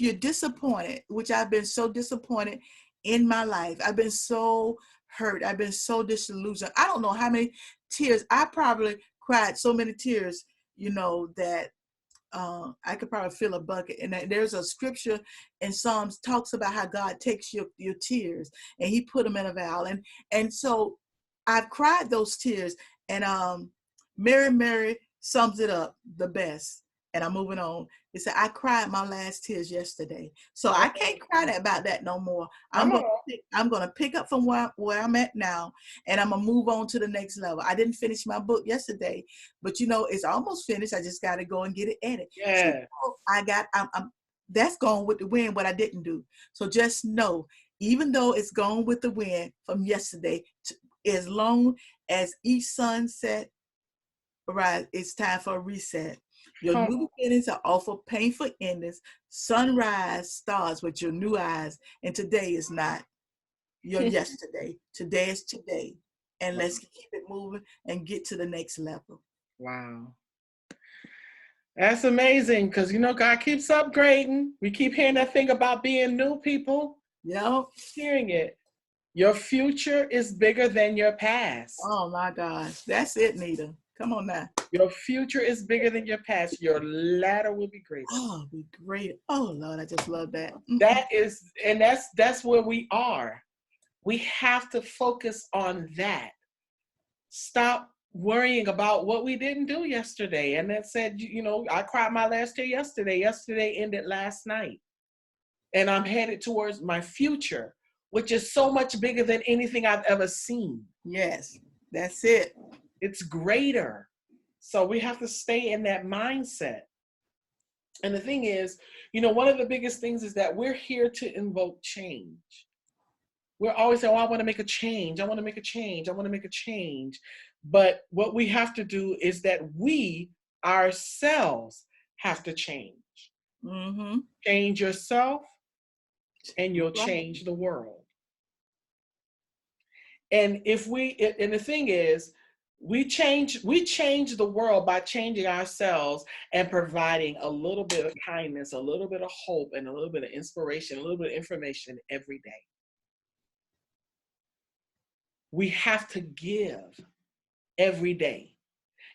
you're disappointed, which I've been so disappointed in my life, I've been so hurt, I've been so disillusioned. I don't know how many tears. I probably cried so many tears, that I could probably fill a bucket. And there's a scripture in Psalms talks about how God takes your tears and he put them in a vial. And so I've cried those tears. And Mary sums it up the best. And I'm moving on. It said, I cried my last tears yesterday. So I Okay. can't cry about that no more. Come on. I'm gonna pick up from where I'm at now, and I'm gonna move on to the next level. I didn't finish my book yesterday, but it's almost finished. I just gotta go and get it edited. So Yeah. I'm that's gone with the wind, what I didn't do. So just know, even though it's gone with the wind from yesterday, as long as each sunset rise, it's time for a reset. Your Come new beginnings are awful painful endings. Sunrise starts with your new eyes, and today is not your on. yesterday. Today is today. And let's keep it moving and get to the next level. Wow. That's amazing because, God keeps upgrading. We keep hearing that thing about being new, people. Yep. Hearing it. Your future is bigger than your past. Oh my gosh. That's it, Nita. Come on now. Your future is bigger than your past. Your latter will be greater. Oh, be great. Oh Lord, I just love that. That's where we are. We have to focus on that. Stop worrying about what we didn't do yesterday. And that said, I cried my last tear yesterday. Yesterday ended last night. And I'm headed towards my future, which is so much bigger than anything I've ever seen. Yes, that's it. It's greater. So we have to stay in that mindset. And the thing is, one of the biggest things is that we're here to invoke change. We're always saying, I want to make a change. I want to make a change. I want to make a change. But what we have to do is that we ourselves have to change. Mm-hmm. Change yourself and you'll change the world. And and the thing is, we change the world by changing ourselves and providing a little bit of kindness, a little bit of hope, and a little bit of inspiration, a little bit of information every day. We have to give every day.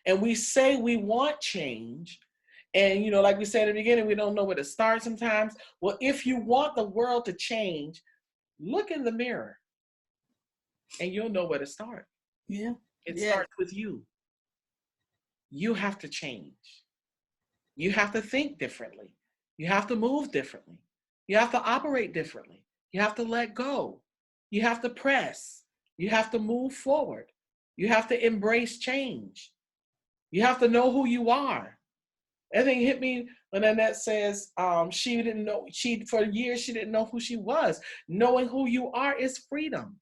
And we say we want change. And, like we said in the beginning, we don't know where to start sometimes. Well, if you want the world to change, look in the mirror and you'll know where to start. Yeah. It starts with you. You have to change. You have to think differently. You have to move differently. You have to operate differently. You have to let go. You have to press. You have to move forward. You have to embrace change. You have to know who you are. That thing hit me when Annette says she didn't know, for years she didn't know who she was. Knowing who you are is freedom.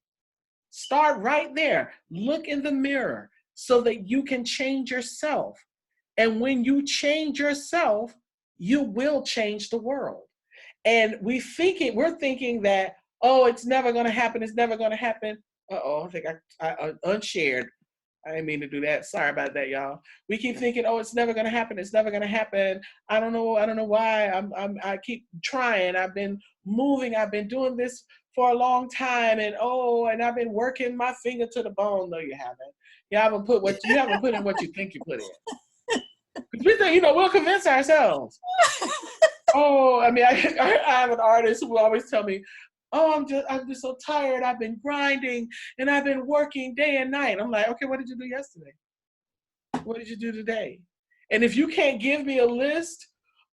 Start right there. Look in the mirror so that you can change yourself. And when you change yourself, you will change the world. And we're thinking that, it's never going to happen. It's never going to happen. I think I unshared. I didn't mean to do that. Sorry about that, y'all. We keep thinking, it's never going to happen. It's never going to happen. I don't know why. I keep trying. I've been moving. I've been doing this for a long time. And I've been working my finger to the bone. No, you haven't. You haven't put in what you think you put in. Because we think, we'll convince ourselves. I have an artist who will always tell me, I'm just so tired. I've been grinding and I've been working day and night. I'm like, okay, what did you do yesterday? What did you do today? And if you can't give me a list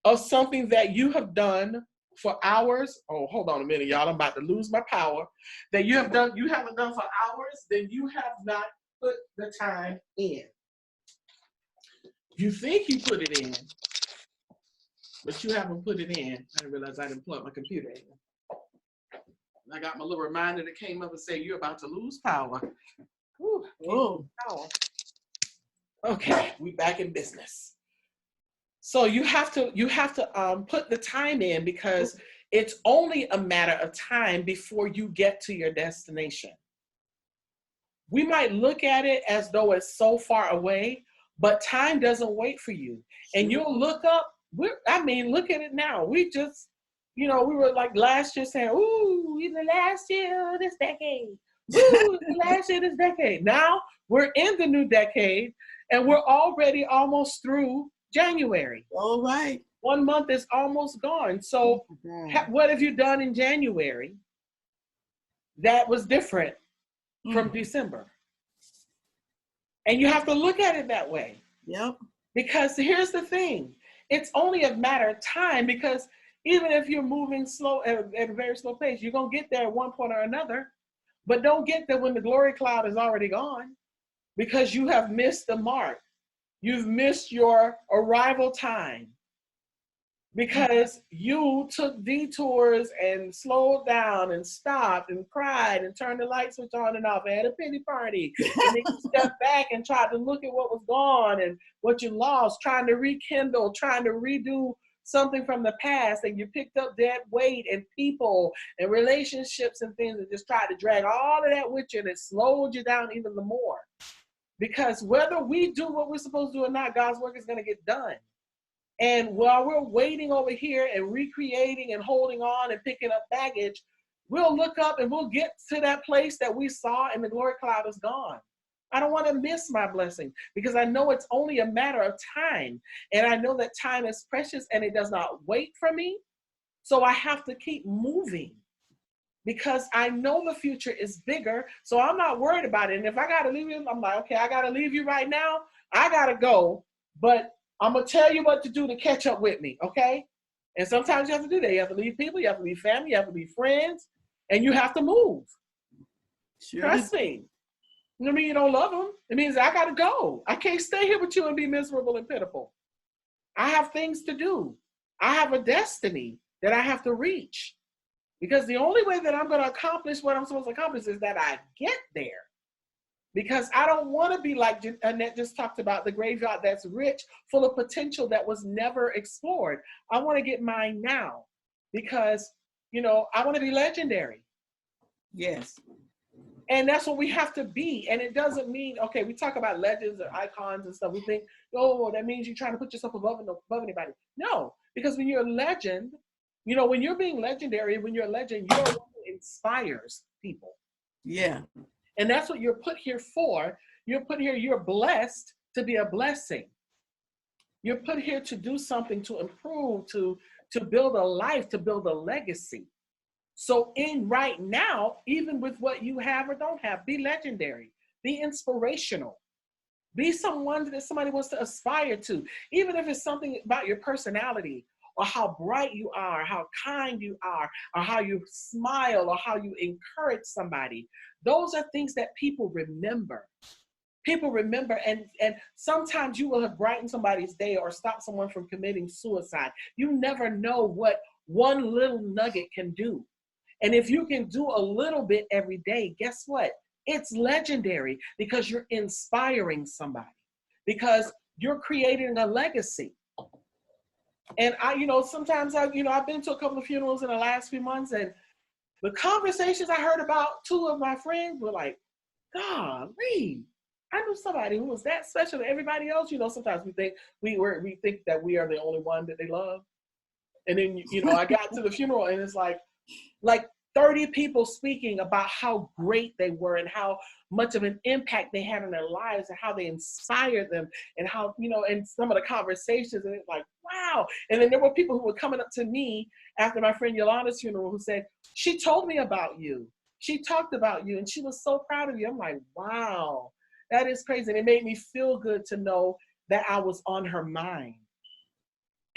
of something that you have done for hours, hold on a minute, y'all, I'm about to lose my power, that you haven't done for hours, then you have not put the time in. You think you put it in, but you haven't put it in. I didn't realize I didn't plug my computer in. I got my little reminder that came up and said, you're about to lose power. Whew, power. Okay, we back in business. So you have to put the time in, because it's only a matter of time before you get to your destination. We might look at it as though it's so far away, but time doesn't wait for you. And you'll look up, look at it now. We just, we were like last year saying, the last year of this decade. The last year of this decade. Now we're in the new decade and we're already almost through January. All right. 1 month is almost gone. So what have you done in January that was different from December? And you have to look at it that way. Yep. Because here's the thing. It's only a matter of time, because even if you're moving slow at a very slow pace, you're going to get there at one point or another. But don't get there when the glory cloud is already gone, because you have missed the mark. You've missed your arrival time because you took detours and slowed down and stopped and cried and turned the light switch on and off and had a pity party. And then you stepped back and tried to look at what was gone and what you lost, trying to rekindle, trying to redo something from the past. And you picked up dead weight and people and relationships and things, and just tried to drag all of that with you, and it slowed you down even the more. Because whether we do what we're supposed to do or not, God's work is going to get done. And while we're waiting over here and recreating and holding on and picking up baggage, we'll look up and we'll get to that place that we saw and the glory cloud is gone. I don't want to miss my blessing, because I know it's only a matter of time. And I know that time is precious and it does not wait for me. So I have to keep moving, because I know the future is bigger. So I'm not worried about it. And if I got to leave you, I'm like, okay, I got to leave you right now. I got to go. But I'm going to tell you what to do to catch up with me, okay? And sometimes you have to do that. You have to leave people, you have to leave family, you have to leave friends, and you have to move. Sure. Trust me. I mean, you don't love them. It means I got to go. I can't stay here with you and be miserable and pitiful. I have things to do. I have a destiny that I have to reach. Because the only way that I'm going to accomplish what I'm supposed to accomplish is that I get there. Because I don't want to be like Annette just talked about, the graveyard that's rich, full of potential that was never explored. I want to get mine now, because, you know, I want to be legendary. Yes. And that's what we have to be. And it doesn't mean, okay, we talk about legends or icons and stuff. We think, oh, that means you're trying to put yourself above anybody. No, because when you're a legend, you know, when you're being legendary, when you're a legend, you're one who inspires people. Yeah. And that's what you're put here for. You're put here, you're blessed to be a blessing. You're put here to do something, to improve, to build a life, to build a legacy. So in right now, even with what you have or don't have, be legendary, be inspirational, be someone that somebody wants to aspire to, even if it's something about your personality, or how bright you are, how kind you are, or how you smile, or how you encourage somebody. Those are things that people remember. People remember, and sometimes you will have brightened somebody's day or stopped someone from committing suicide. You never know what one little nugget can do. And if you can do a little bit every day, guess what? It's legendary, because you're inspiring somebody, because you're creating a legacy. And I, you know, sometimes I've been to a couple of funerals in the last few months, and the conversations I heard about two of my friends were like, golly, I knew somebody who was that special to everybody else. You know, sometimes we think we think that we are the only one that they love. And then, you know, I got to the funeral and it's like 30 people speaking about how great they were and how much of an impact they had on their lives and how they inspired them, and how, you know, and some of the conversations, and it's like, wow. And then there were people who were coming up to me after my friend Yolanda's funeral who said, she told me about you. She talked about you and she was so proud of you. I'm like, wow, that is crazy. And it made me feel good to know that I was on her mind.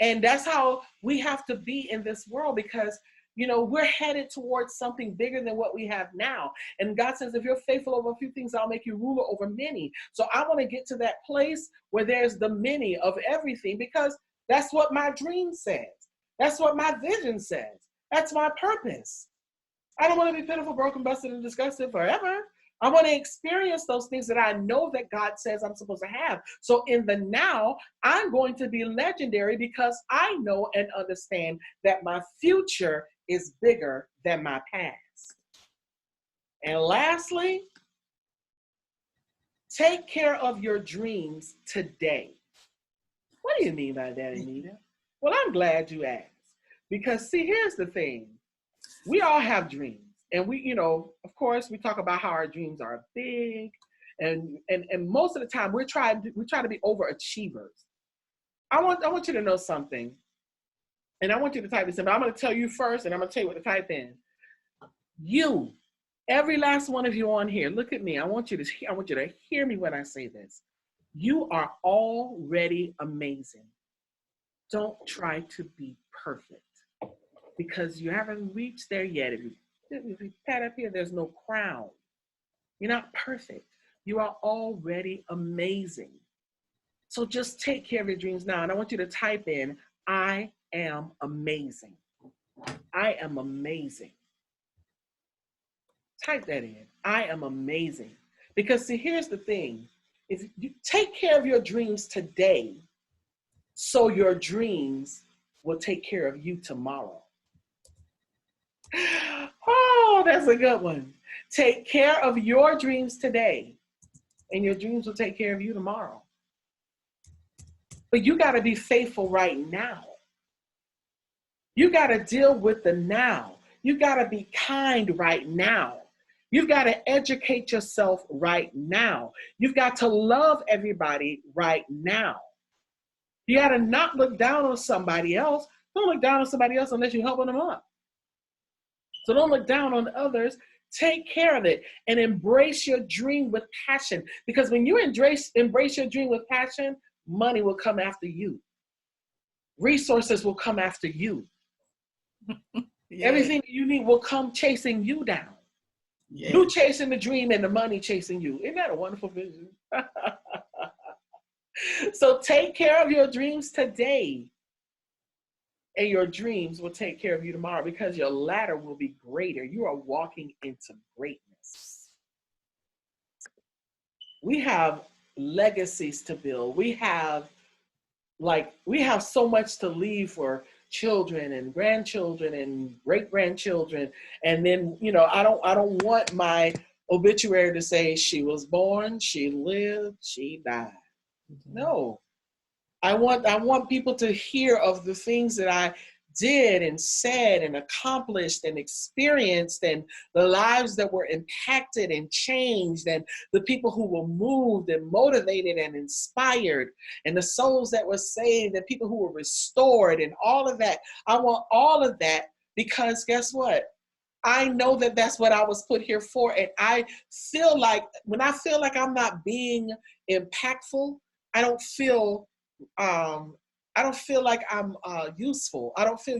And that's how we have to be in this world, because, you know, we're headed towards something bigger than what we have now. And God says, if you're faithful over a few things, I'll make you ruler over many. So I want to get to that place where there's the many of everything, because that's what my dream says. That's what my vision says. That's my purpose. I don't want to be pitiful, broken, busted, and disgusted forever. I want to experience those things that I know that God says I'm supposed to have. So in the now, I'm going to be legendary, because I know and understand that my future is bigger than my past. And lastly, take care of your dreams today. What do you mean by that, Anita? Well, I'm glad you asked, because see, here's the thing. We all have dreams. And we, you know, of course, we talk about how our dreams are big, and most of the time we try to be overachievers. I want you to know something, and I want you to type this in. But I'm going to tell you first, and I'm going to tell you what to type in. You, every last one of you on here, look at me. I want you to hear me when I say this. You are already amazing. Don't try to be perfect because you haven't reached there yet. If you pat up here, there's no crown. You're not perfect. You are already amazing. So just take care of your dreams now. And I want you to type in, I am amazing. I am amazing. Type that in. I am amazing. Because see, here's the thing. If you take care of your dreams today, so your dreams will take care of you tomorrow. Oh, that's a good one. Take care of your dreams today, and your dreams will take care of you tomorrow. But you got to be faithful right now. You got to deal with the now. You got to be kind right now. You've got to educate yourself right now. You've got to love everybody right now. You got to not look down on somebody else. Don't look down on somebody else unless you're helping them up. So don't look down on others. Take care of it and embrace your dream with passion. Because when you embrace your dream with passion, money will come after you. Resources will come after you. Yeah. Everything you need will come chasing you down. Yeah. You chasing the dream and the money chasing you. Isn't that a wonderful vision? So take care of your dreams today. And your dreams will take care of you tomorrow because your ladder will be greater. You are walking into greatness. We have legacies to build. We have so much to leave for children and grandchildren and great-grandchildren. And then, I don't want my obituary to say she was born, she lived, she died. Mm-hmm. No. I want people to hear of the things that I did and said and accomplished and experienced, and the lives that were impacted and changed, and the people who were moved and motivated and inspired, and the souls that were saved, and people who were restored, and all of that. I want all of that because guess what? I know that that's what I was put here for. And I feel like when I feel like I'm not being impactful, I don't feel like I'm useful. I feel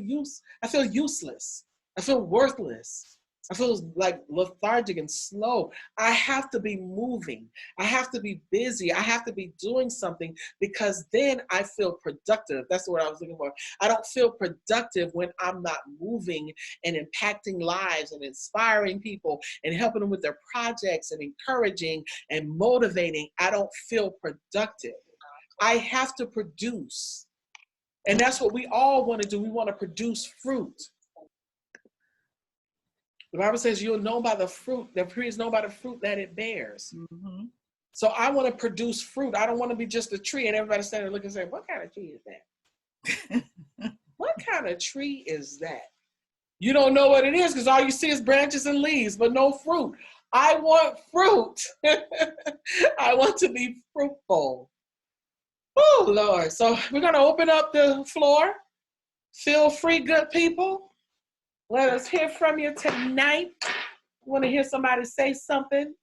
useless. I feel worthless. I feel like lethargic and slow. I have to be moving. I have to be busy. I have to be doing something because then I feel productive. That's what I was looking for. I don't feel productive when I'm not moving and impacting lives and inspiring people and helping them with their projects and encouraging and motivating. I don't feel productive. I have to produce. And that's what we all want to do. We want to produce fruit. The Bible says you'll know by the fruit, the tree is known by the fruit that it bears. Mm-hmm. So I want to produce fruit. I don't want to be just a tree and everybody standing there looking and saying, what kind of tree is that? What kind of tree is that? You don't know what it is because all you see is branches and leaves, but no fruit. I want fruit. I want to be fruitful. Oh, Lord. So we're going to open up the floor. Feel free, good people. Let us hear from you tonight. Want to hear somebody say something?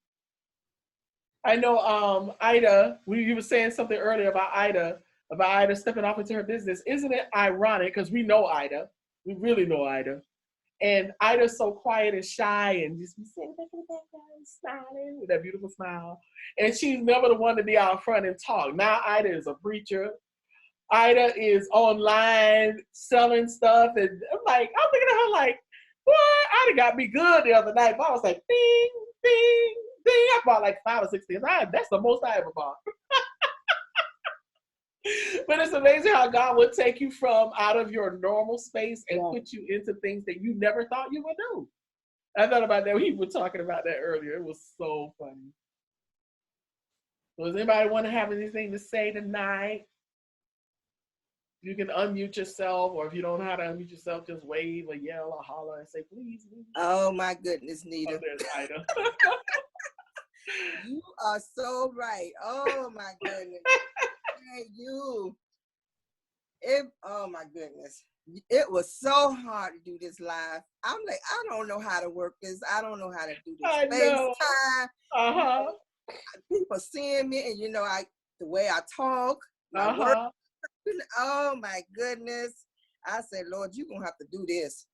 I know Ida, you were saying something earlier about Ida stepping off into her business. Isn't it ironic? Because we know Ida. We really know Ida. And Ida's so quiet and shy and just be sitting back in the background, smiling with that beautiful smile. And she's never the one to be out front and talk. Now Ida is a preacher. Ida is online selling stuff. And I'm looking at her like, boy, Ida got me good the other night. But I was like, ding, ding, ding. I bought like 5 or 6 things. That's the most I ever bought. But it's amazing how God would take you from out of your normal space and put you into things that you never thought you would do. I thought about that. We were talking about that earlier. It was so funny. So does anybody want to have anything to say tonight? You can unmute yourself, or if you don't know how to unmute yourself, just wave or yell or holler and say, please. Oh, my goodness, Nita. Oh, there's Ida. You are so right. Oh, my goodness. Hey, you. Oh, my goodness. It was so hard to do this live. I'm like, I don't know how to work this. I don't know how to do this FaceTime. Uh-huh. People seeing me, and the way I talk, my work. Oh my goodness. I said, Lord, you're gonna have to do this.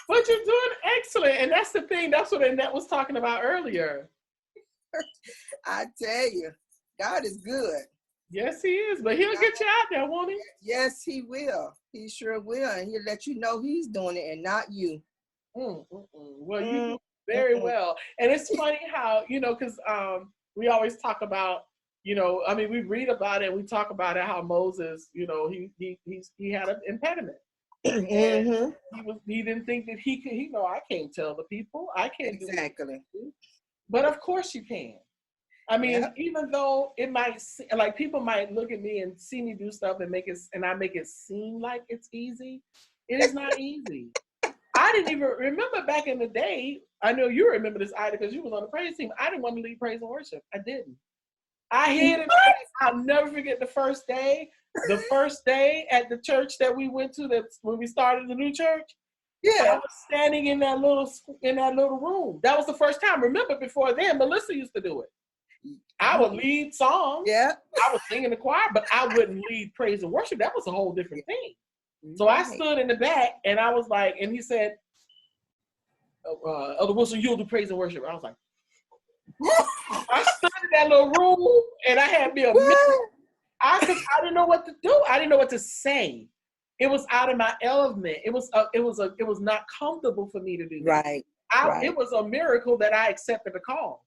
But you're doing excellent. And that's the thing. That's what Annette was talking about earlier. I tell you, God is good. Yes, he is. But he'll get you out there, won't he? Yes, he will. He sure will. And he'll let you know he's doing it and not you. Well, you do very well. And it's funny how, because we always talk about, I mean, we read about it, we talk about it, how Moses, he had an impediment. And he didn't think that he could, I can't tell the people. I can't exactly. do it. But of course you can. I mean, even though it might, like, people might look at me and see me do stuff and I make it seem like it's easy. It is not easy. I didn't even remember back in the day. I know you remember this, Ida, because you was on the praise team. I didn't want to lead praise and worship. I didn't. I hid it. I'll never forget the first day. The first day at the church that we went to, that when we started the new church. Yeah, I was standing in that little room. That was the first time. Remember, before then, Melissa used to do it. I would lead songs. Yeah, I was singing the choir, but I wouldn't lead praise and worship. That was a whole different thing. So I stood in the back, and I was like, and he said, Elder Wilson, you'll do praise and worship. I was like, I stood in that little room, and I had me a minute. I didn't know what to do. I didn't know what to say. It was out of my element. It was not comfortable for me to do that. Right. It was a miracle that I accepted the call.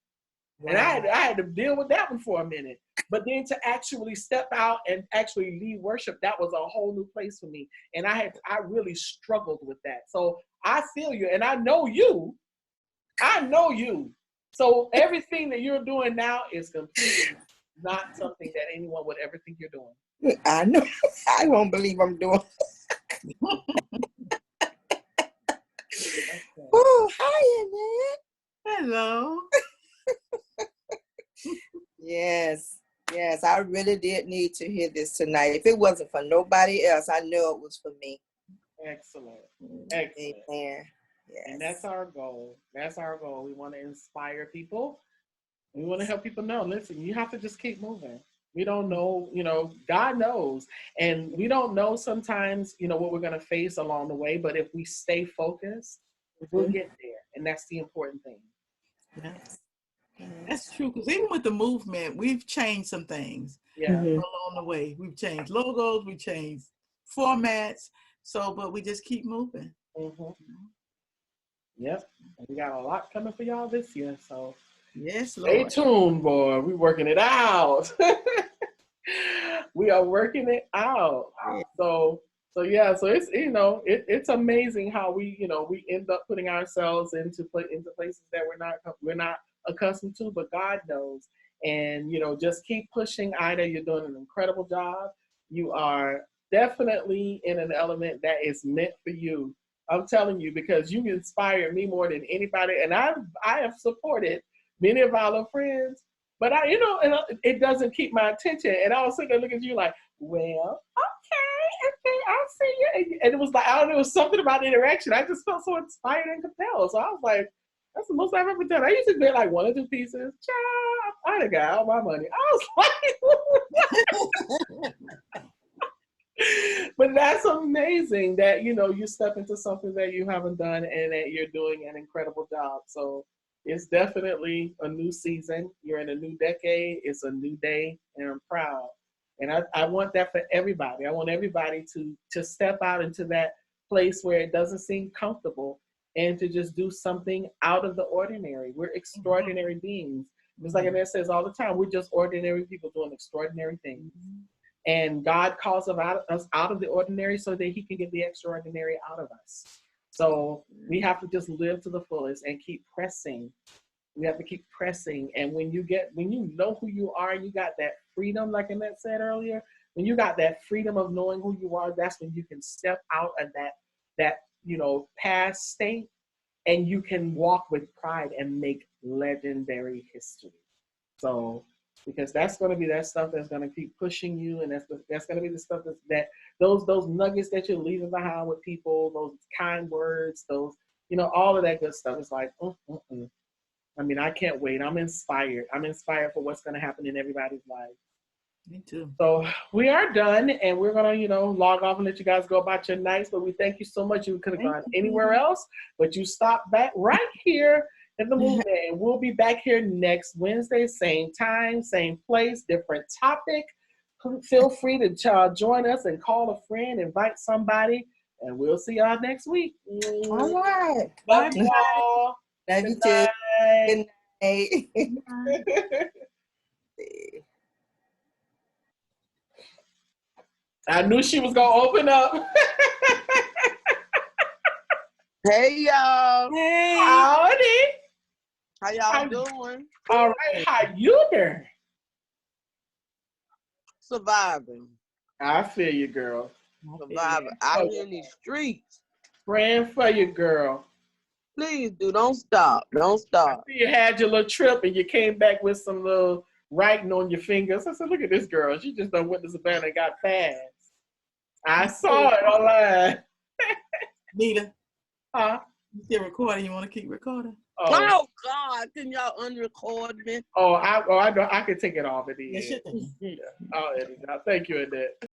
And I had to deal with that one for a minute. But then to actually step out and actually lead worship, that was a whole new place for me. And I really struggled with that. So I feel you, and I know you. So everything that you're doing now is completely not something that anyone would ever think you're doing. I know. I won't believe I'm doing. Oh, hi, Annette. Hello. Yes, I really did need to hear this tonight. If it wasn't for nobody else, I knew it was for me. Excellent. Amen. Yes. And that's our goal. We want to inspire people. We want to help people know, listen, you have to just keep moving. We don't know, God knows. And we don't know sometimes, what we're going to face along the way. But if we stay focused, we'll get there. And that's the important thing. Yes. That's true, because even with the movement, we've changed some things along the way. We've changed logos, we changed formats, but we just keep moving. Yep, and we got a lot coming for y'all this year, so yes, Lord. Stay tuned, boy. We're working it out. We are working it out. So it's it's amazing how we end up putting ourselves into places that we're not accustomed to, but God knows. And just keep pushing, Ida. You're doing an incredible job. You are definitely in an element that is meant for you. I'm telling you, because you inspire me more than anybody, and I have supported many of our friends. But it doesn't keep my attention. And I was sitting there looking at you like, well, okay, I'll see you. And it was like, I don't know, it was something about the interaction. I just felt so inspired and compelled. So I was like, that's the most I've ever done. I used to get like 1 or 2 pieces. Child, I done got all my money. I was like, but that's amazing that, you step into something that you haven't done and that you're doing an incredible job. So it's definitely a new season. You're in a new decade. It's a new day, and I'm proud. And I want that for everybody. I want everybody to step out into that place where it doesn't seem comfortable and to just do something out of the ordinary. We're extraordinary beings. Just like Annette says all the time, we're just ordinary people doing extraordinary things. And God calls us out of the ordinary so that he can get the extraordinary out of us. So we have to just live to the fullest and keep pressing. We have to keep pressing. And when you know who you are, you got that freedom, like Annette said earlier, when you got that freedom of knowing who you are, that's when you can step out of that past state, and you can walk with pride and make legendary history. So, because that's going to be that stuff that's going to keep pushing you, and that's going to be the stuff that those nuggets that you're leaving behind with people, those kind words, those all of that good stuff. It's like, I mean, I can't wait. I'm inspired. I'm inspired for what's going to happen in everybody's life. Me too. So we are done, and we're gonna, log off and let you guys go about your nights. But we thank you so much. You could have Thank gone you. anywhere else, but you stopped back right here in the movement. And we'll be back here next Wednesday, same time, same place, different topic. Feel free to join us and call a friend, invite somebody, and we'll see y'all next week. All right. Love you all. Love you Good too. night. Good night. I knew she was gonna open up. Hey y'all, Hey. Howdy. how y'all doing? All right, how you doing? Surviving, I feel you, girl. surviving out here in these streets. Praying for you, girl. Please do, don't stop, don't stop. You had your little trip and you came back with some little writing on your fingers. I said, look at this girl. She just done went to Savannah and got fast. I saw it online. Nita, Huh? you still recording? You want to keep recording? Oh God, can y'all unrecord me? I know. I could take it off at the Yes, end. you can. I'll edit it out. Thank you, Annette.